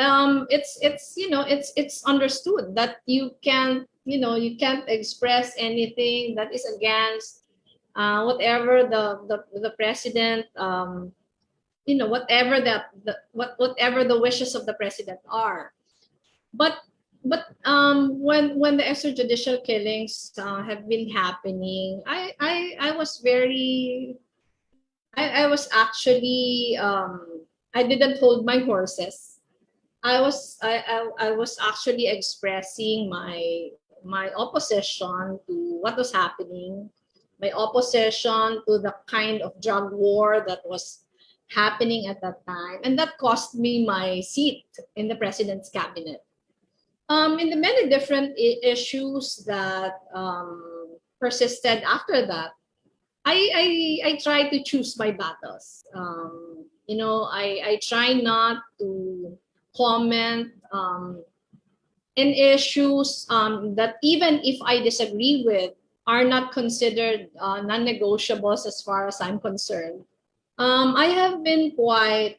it's understood that you can't express anything that is against whatever the president, whatever the wishes of the president are. But when the extrajudicial killings have been happening, I was very I was actually I didn't hold my horses. I was actually expressing my opposition to what was happening, my opposition to the kind of drug war that was happening at that time, and that cost me my seat in the president's cabinet. In the many different issues that persisted after that, I try to choose my battles. I try not to comment in issues that even if I disagree with are not considered non-negotiables as far as I'm concerned. I have been quite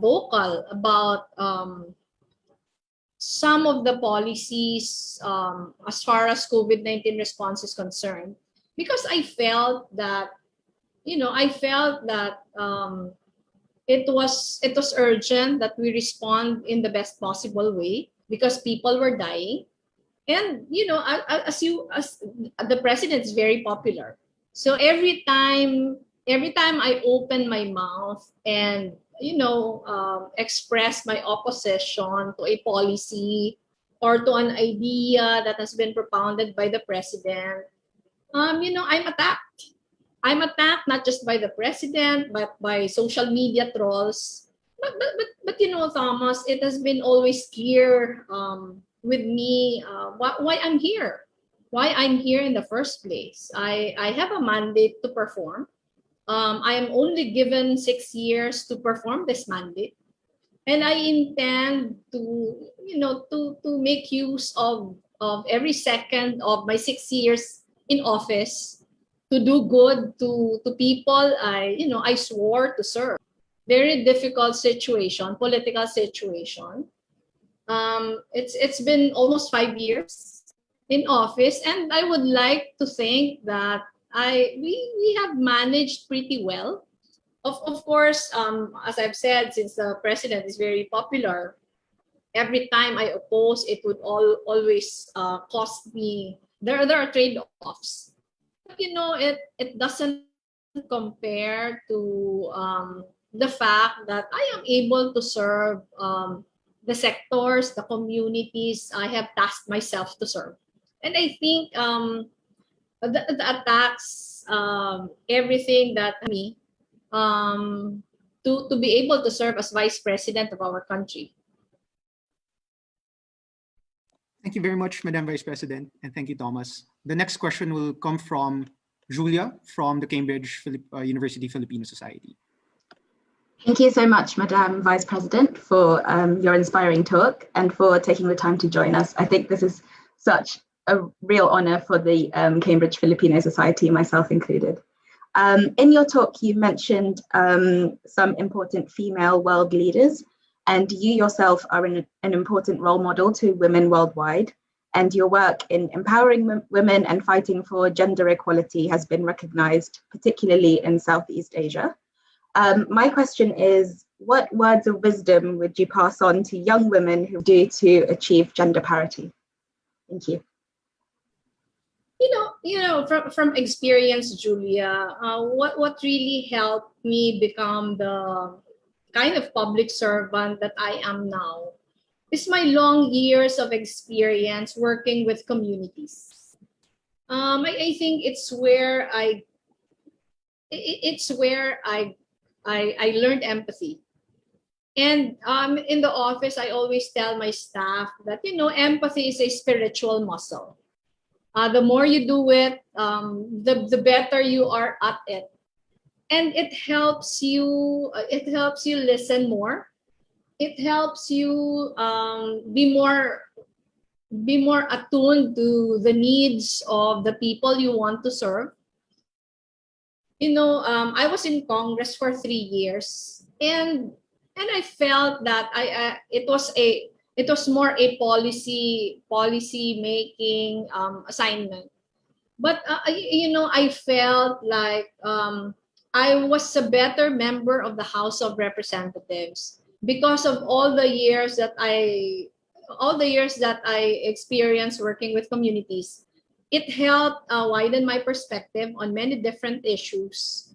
vocal about some of the policies as far as COVID-19 response is concerned, because I felt that it was urgent that we respond in the best possible way because people were dying, and as the president is very popular, so every time I open my mouth and express my opposition to a policy or to an idea that has been propounded by the president, I'm attacked not just by the president but by social media trolls. But Thomas, it has been always clear with me why I'm here, why I'm here in the first place. I have a mandate to perform. I am only given 6 years to perform this mandate, and I intend to make use of every second of my 6 years in office to do good to people I swore to serve. Very difficult situation, political situation. It's been almost 5 years in office, and I would like to think that we have managed pretty well. Of course, as I've said, since the president is very popular, every time I oppose, it would always cost me. There are trade-offs. But it doesn't compare to the fact that I am able to serve the sectors, the communities I have tasked myself to serve. And I think the attacks, everything that me to be able to serve as vice president of our country. Thank you very much, Madam Vice President, and thank you, Thomas. The next question will come from Julia from the Cambridge University Filipino Society. Thank you so much, Madam Vice President, for your inspiring talk and for taking the time to join us. I think this is such a real honor for the Cambridge Filipino Society, myself included. In your talk, you mentioned some important female world leaders, and you yourself are an important role model to women worldwide. And your work in empowering women and fighting for gender equality has been recognized, particularly in Southeast Asia. My question is, what words of wisdom would you pass on to young women who do to achieve gender parity? Thank you. From experience, Julia, what really helped me become the kind of public servant that I am now is my long years of experience working with communities. I think it's where I learned empathy. And in the office, I always tell my staff that empathy is a spiritual muscle. The more you do it, the better you are at it, and it helps you. It helps you listen more. It helps you be more attuned to the needs of the people you want to serve. I was in Congress for 3 years, and I felt that it was more a policy making assignment. But I felt like I was a better member of the House of Representatives because of all the years that I experienced working with communities, it helped widen my perspective on many different issues.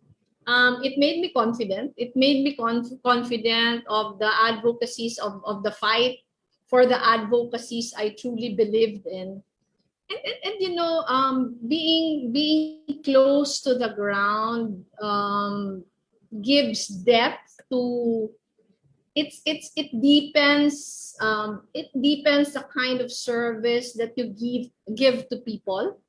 It made me confident. It made me confident of the advocacies of the fight for the advocacies I truly believed in. And you know, being close to the ground gives depth to it deepens the kind of service that you give to people.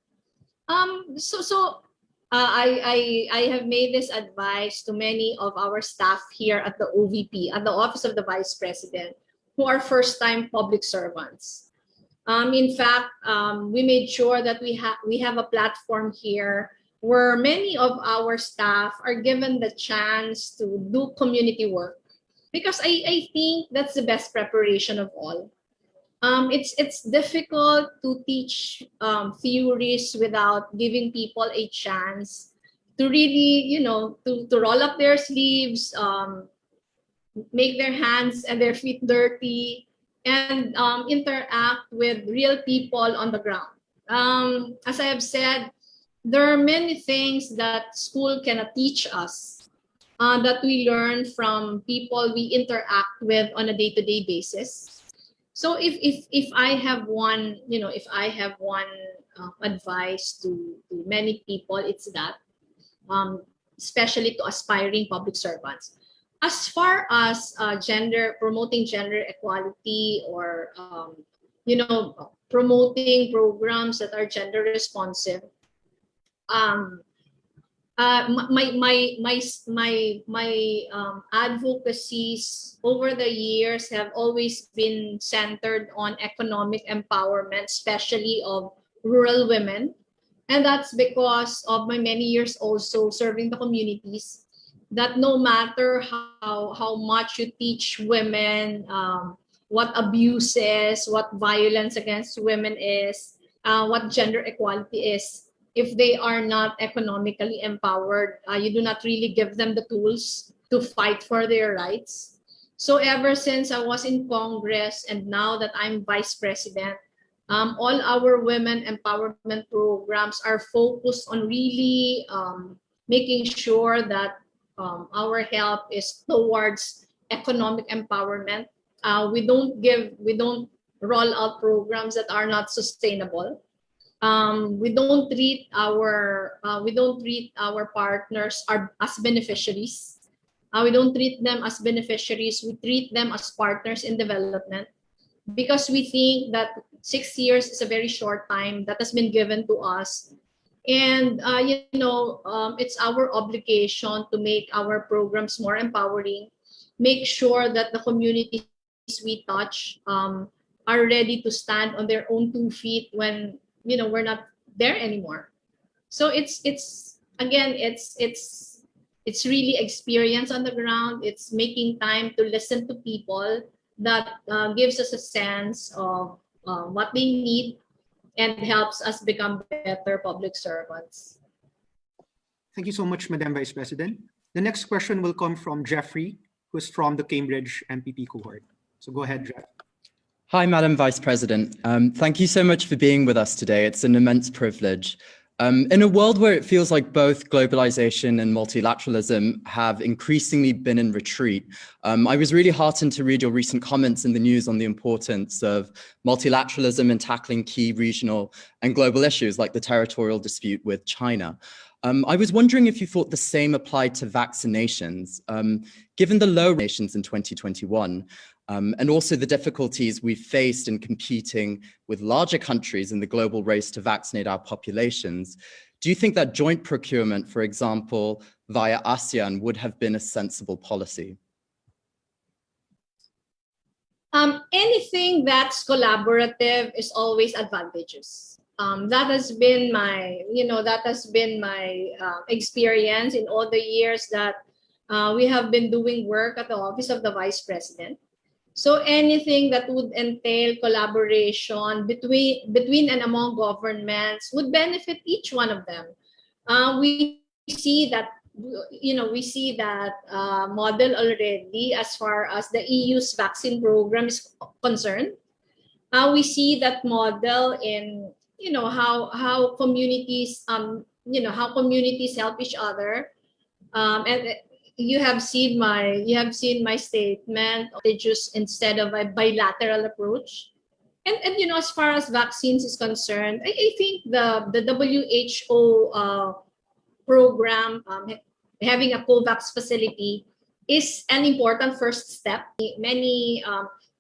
I have made this advice to many of our staff here at the OVP, at the Office of the Vice President, who are first-time public servants. In fact, we made sure that we have a platform here where many of our staff are given the chance to do community work, because I think that's the best preparation of all. It's difficult to teach theories without giving people a chance to really, you know, to roll up their sleeves, make their hands and their feet dirty, and interact with real people on the ground. As I have said, there are many things that school cannot teach us that we learn from people we interact with on a day-to-day basis. So if I have one, you know, if I have one advice to many people, it's that, especially to aspiring public servants. As far as promoting gender equality, or you know, promoting programs that are gender responsive, my advocacies over the years have always been centered on economic empowerment, especially of rural women. And that's because of my many years also serving the communities, that no matter how much you teach women what abuse is, what violence against women is, what gender equality is, if they are not economically empowered, you do not really give them the tools to fight for their rights. So ever since I was in Congress and now that I'm Vice President, all our women empowerment programs are focused on really making sure that our help is towards economic empowerment. We don't roll out programs that are not sustainable. We don't treat our partners as beneficiaries. We don't treat them as beneficiaries. We treat them as partners in development, because we think that 6 years is a very short time that has been given to us, and you know, it's our obligation to make our programs more empowering, make sure that the communities we touch are ready to stand on their own 2 feet when, you know, we're not there anymore. So it's really experience on the ground. It's making time to listen to people that gives us a sense of what they need and helps us become better public servants. Thank you so much, Madam Vice President. The next question will come from Jeffrey, who's from the Cambridge MPP cohort. So go ahead, Jeff. Hi, Madam Vice President. Thank you so much for being with us today. It's an immense privilege. In a world where it feels like both globalization and multilateralism have increasingly been in retreat, I was really heartened to read your recent comments in the news on the importance of multilateralism in tackling key regional and global issues like the territorial dispute with China. I was wondering if you thought the same applied to vaccinations, given the low nations in 2021, and also the difficulties we've faced in competing with larger countries in the global race to vaccinate our populations. Do you think that joint procurement, for example, via ASEAN, would have been a sensible policy? Anything that's collaborative is always advantageous. That has been my, experience in all the years that we have been doing work at the Office of the Vice President. So anything that would entail collaboration between and among governments would benefit each one of them. We see that we see that model already as far as the EU's vaccine program is concerned. We see that model in how communities how communities help each other, and you have seen my statement of just instead of a bilateral approach. And as far as vaccines is concerned, I think the WHO program, having a COVAX facility, is an important first step. Many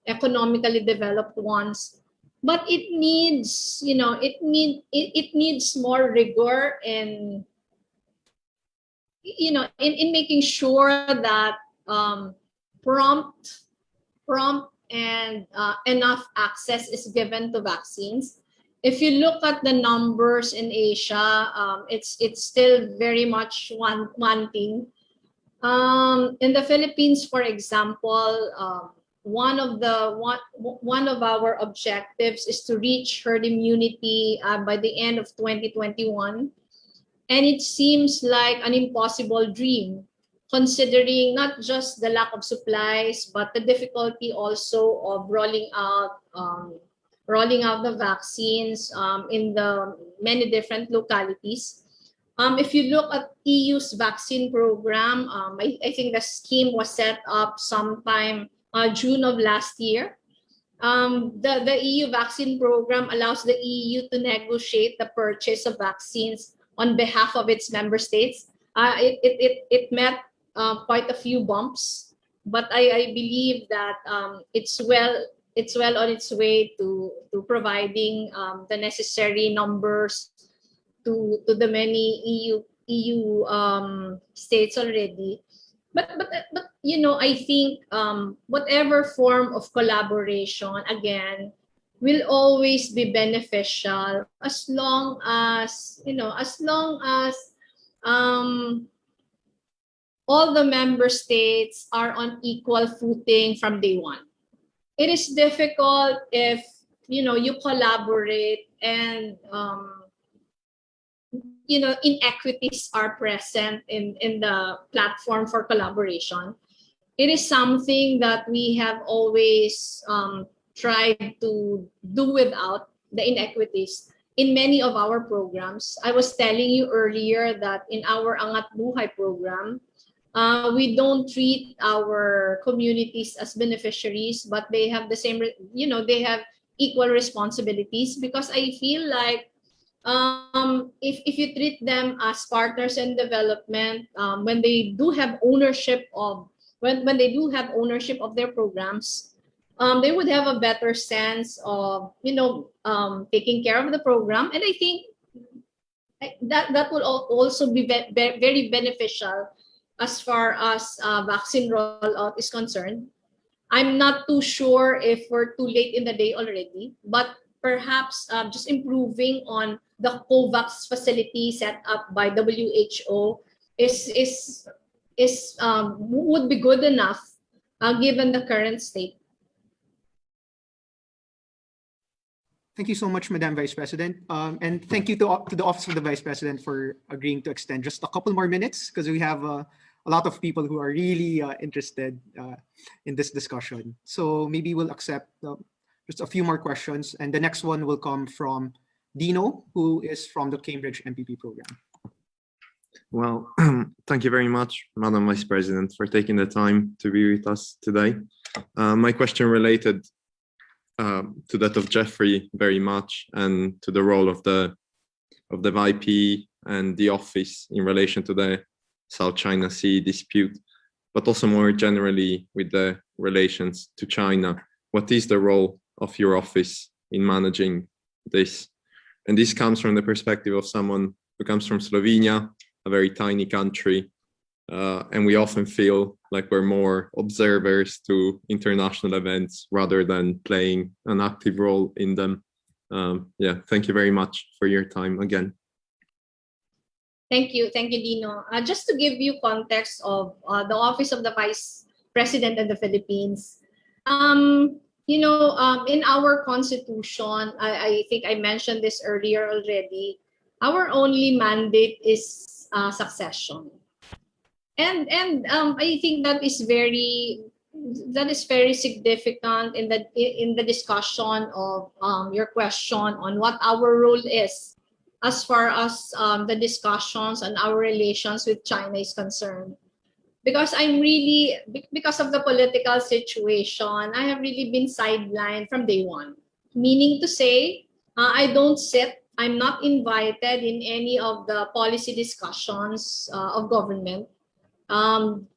economically developed ones, but it needs it needs more rigor in in making sure that prompt and enough access is given to vaccines. If you look at the numbers in Asia, it's still very much wanting. In the Philippines, for example, one of our objectives is to reach herd immunity by the end of 2021, and it seems like an impossible dream, considering not just the lack of supplies, but the difficulty also of rolling out the vaccines in the many different localities. If you look at EU's vaccine program, I think the scheme was set up sometime June of last year. The EU vaccine program allows the EU to negotiate the purchase of vaccines on behalf of its member states. It met quite a few bumps, but I believe that it's well on its way to providing the necessary numbers to the many EU states already. But I think whatever form of collaboration, again, will always be beneficial as long as all the member states are on equal footing from day one. It is difficult if you collaborate and inequities are present in the platform for collaboration. It is something that we have always tried to do without the inequities in many of our programs. I was telling you earlier that in our Angat Buhay program, we don't treat our communities as beneficiaries, but they have the same, they have equal responsibilities, because I feel like if you treat them as partners in development, when they do have ownership of their programs, they would have a better sense of taking care of the program, and I think that would also be very beneficial as far as vaccine rollout is concerned. I'm not too sure if we're too late in the day already, but perhaps just improving on the COVAX facility set up by WHO would be good enough given the current state. Thank you so much, Madam Vice President. And thank you to the Office of the Vice President for agreeing to extend just a couple more minutes, because we have a lot of people who are really interested in this discussion. So maybe we'll accept just a few more questions. And the next one will come from Dino, who is from the Cambridge MPP program. Well, thank you very much, Madam Vice President, for taking the time to be with us today. My question related to that of Jeffrey very much, and to the role of the VP and the office in relation to the South China Sea dispute, but also more generally with the relations to China. What is the role of your office in managing this? And this comes from the perspective of someone who comes from Slovenia, a very tiny country, and we often feel like we're more observers to international events rather than playing an active role in them. Thank you very much for your time again. Thank you, Dino. Just to give you context of the Office of the Vice President in the Philippines, in our Constitution, I think I mentioned this earlier already, our only mandate is succession. I think that is very significant in the discussion of your question on what our role is as far as the discussions on our relations with China is concerned. Because because of the political situation, I have really been sidelined from day one. Meaning to say, I don't sit, I'm not invited in any of the policy discussions of government.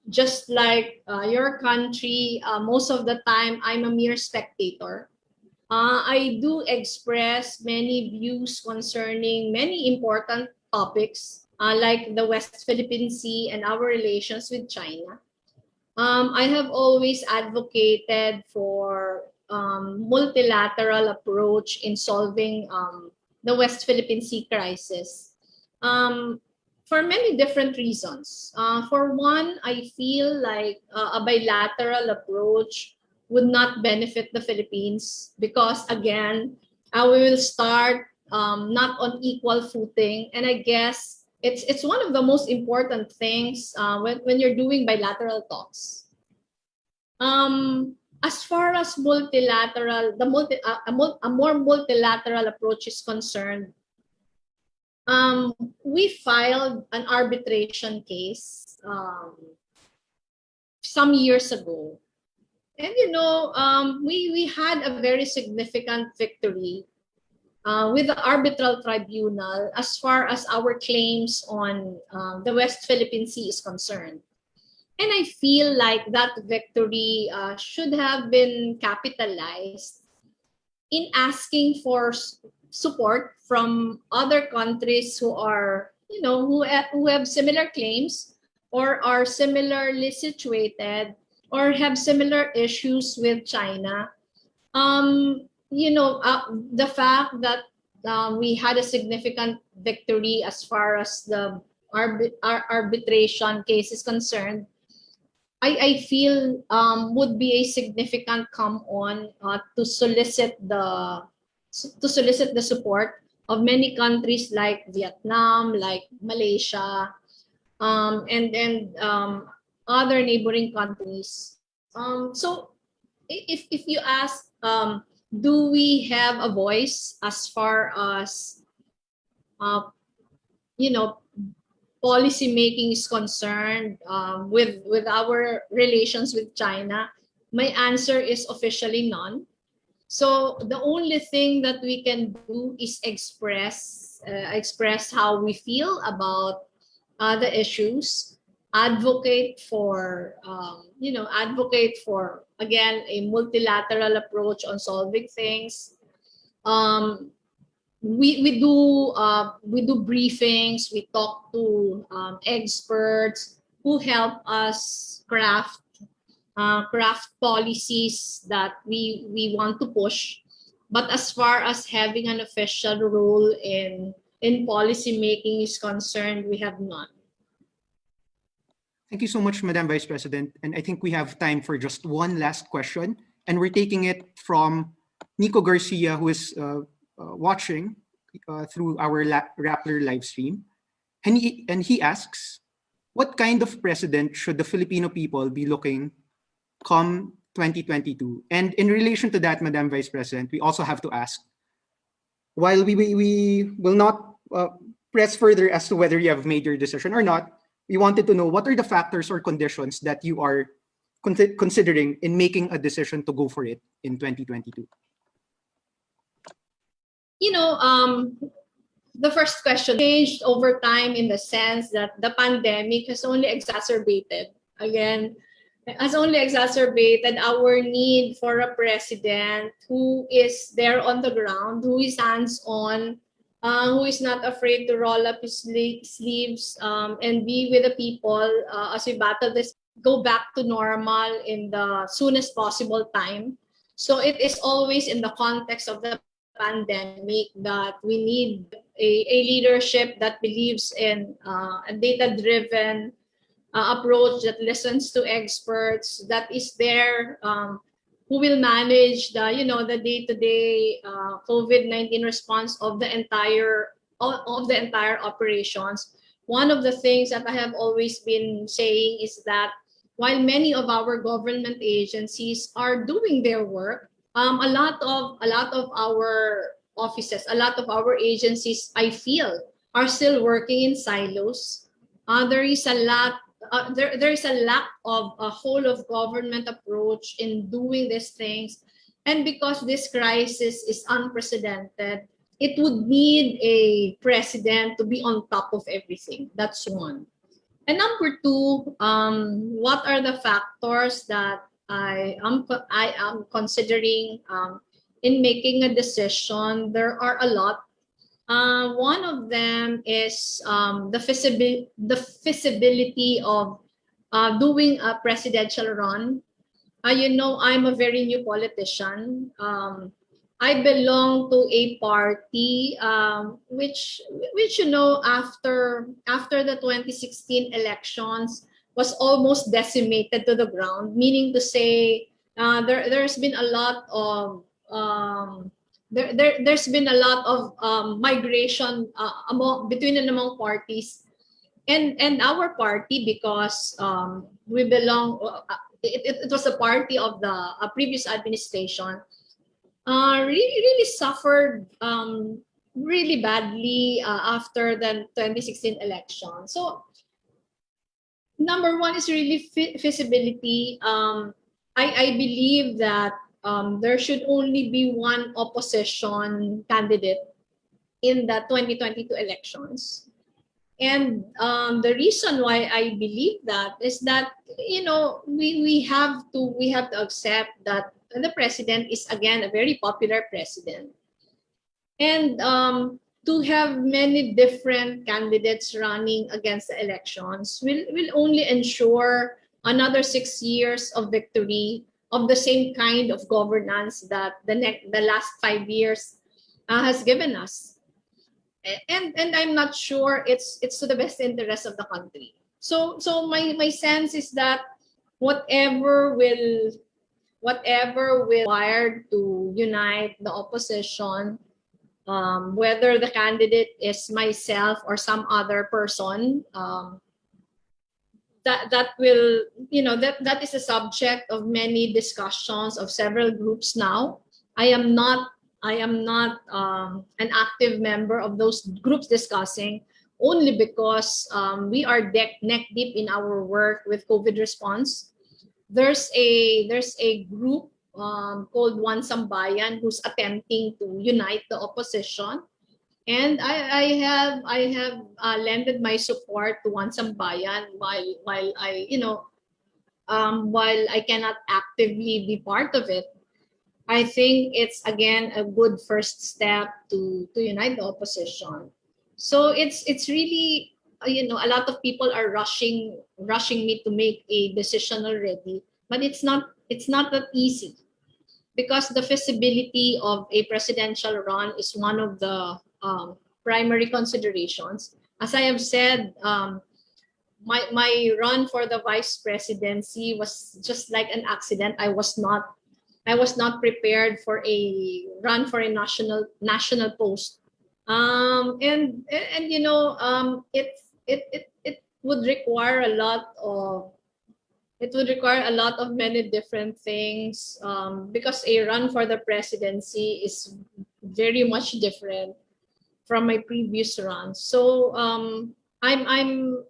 Just like your country, most of the time I'm a mere spectator. I do express many views concerning many important topics, like the West Philippine Sea and our relations with China. I have always advocated for multilateral approach in solving the West Philippine Sea crisis. For many different reasons. For one, I feel like a bilateral approach would not benefit the Philippines because, again, we will start not on equal footing. And I guess it's one of the most important things when you're doing bilateral talks. As far as multilateral, a more multilateral approach is concerned, we filed an arbitration case some years ago. And we had a very significant victory with the arbitral tribunal as far as our claims on the West Philippine Sea is concerned. And I feel like that victory should have been capitalized in asking for support from other countries who are, who have similar claims or are similarly situated or have similar issues with China. The fact that we had a significant victory as far as the arbitration case is concerned, I feel would be a significant come on to solicit the support of many countries like Vietnam, like Malaysia, and other neighboring countries. So if you ask, do we have a voice as far as policy making is concerned with our relations with China? My answer is officially none. So the only thing that we can do is express how we feel about the issues, advocate for again a multilateral approach on solving things. We do briefings. We talk to experts who help us craft policies that we want to push. But as far as having an official role in policy making is concerned, we have none. Thank you so much, Madam Vice President. And I think we have time for just one last question. And we're taking it from Nico Garcia, who is watching through our Rappler live stream. And he asks, what kind of president should the Filipino people be looking come 2022? And in relation to that, Madam Vice President, we also have to ask, while we will not press further as to whether you have made your decision or not, we wanted to know what are the factors or conditions that you are considering in making a decision to go for it in 2022. The first question changed over time in the sense that the pandemic has only exacerbated our need for a president who is there on the ground, who is hands-on, who is not afraid to roll up his sleeves and be with the people as we battle this, go back to normal in the soonest possible time. So it is always in the context of the pandemic that we need a leadership that believes in a data-driven approach, that listens to experts, that is there, who will manage the day-to-day COVID-19 response of the entire operations, one of the things that I have always been saying is that while many of our government agencies are doing their work, a lot of our offices, a lot of our agencies, I feel, are still working in silos. There is a lot. There is a lack of a whole of government approach in doing these things, and because this crisis is unprecedented, it would need a president to be on top of everything. That's one. And number two, what are the factors that I am considering in making a decision? There are a lot. One of them is the feasibility of doing a presidential run. You know, I'm a very new politician. I belong to a party which you know, after the 2016 elections was almost decimated to the ground. Meaning to say, there's been a lot of there's been a lot of migration between and among parties, and our party, because we belong. It was a party of the previous administration. Really suffered really badly after the 2016 election. So number one is really feasibility. I believe that there should only be one opposition candidate in the 2022 elections. And the reason why I believe that is that, you know, we have to accept that the president is again a very popular president, and to have many different candidates running against the elections will only ensure another 6 years of victory of the same kind of governance that the last 5 years has given us. And I'm not sure it's to the best interest of the country. So my sense is that whatever will required to unite the opposition, whether the candidate is myself or some other person, that will, you know, that is a subject of many discussions of several groups now. I am not an active member of those groups discussing, only because we are neck deep in our work with COVID response. There's a group called One Sambayan who's attempting to unite the opposition, and I have lended my support to One Sambayan while I, you know, while I cannot actively be part of it. I think it's again a good first step to unite the opposition. So it's really, you know, a lot of people are rushing me to make a decision already, but it's not that easy, because the feasibility of a presidential run is one of the primary considerations. As I have said, my run for the vice presidency was just like an accident. I was not prepared for a run for a national post, and you know, it would require a lot of many different things, because a run for the presidency is very much different from my previous runs. So I'm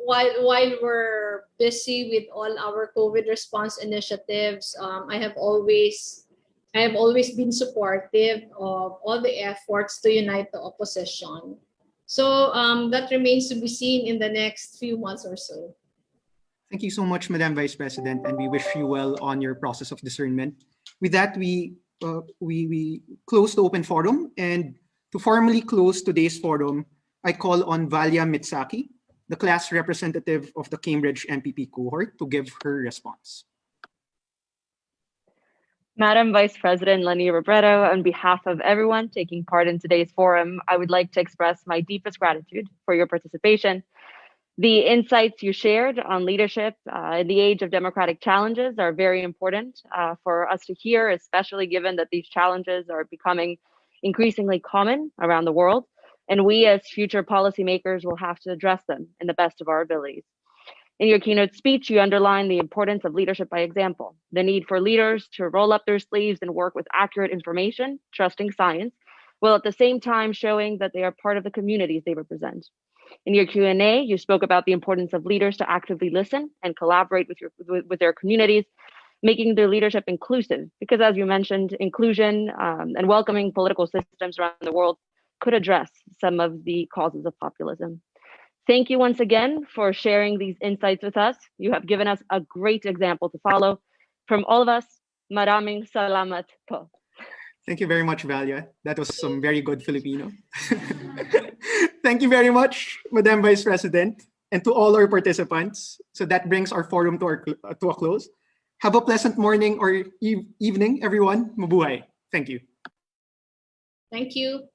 while we're busy with all our COVID response initiatives, I have always been supportive of all the efforts to unite the opposition. So that remains to be seen in the next few months or so. Thank you so much, Madam Vice President, and we wish you well on your process of discernment. With that, we close the open forum, and to formally close today's forum, I call on Valia Mitsaki, the class representative of the Cambridge MPP cohort, to give her response. Madam Vice President Leni Robredo, on behalf of everyone taking part in today's forum, I would like to express my deepest gratitude for your participation. The insights you shared on leadership in the age of democratic challenges are very important for us to hear, especially given that these challenges are becoming increasingly common around the world. and we as future policymakers will have to address them in the best of our abilities. In your keynote speech, you underlined the importance of leadership by example, the need for leaders to roll up their sleeves and work with accurate information, trusting science, while at the same time showing that they are part of the communities they represent. In your Q&A, you spoke about the importance of leaders to actively listen and collaborate with their communities, making their leadership inclusive, because as you mentioned, inclusion and welcoming political systems around the world could address some of the causes of populism. Thank you once again for sharing these insights with us. You have given us a great example to follow. From all of us, maraming salamat po. Thank you very much, Valia. That was some very good Filipino. Thank you very much, Madam Vice President, and to all our participants. So that brings our forum to a close. Have a pleasant morning or evening, everyone. Mabuhay. Thank you. Thank you.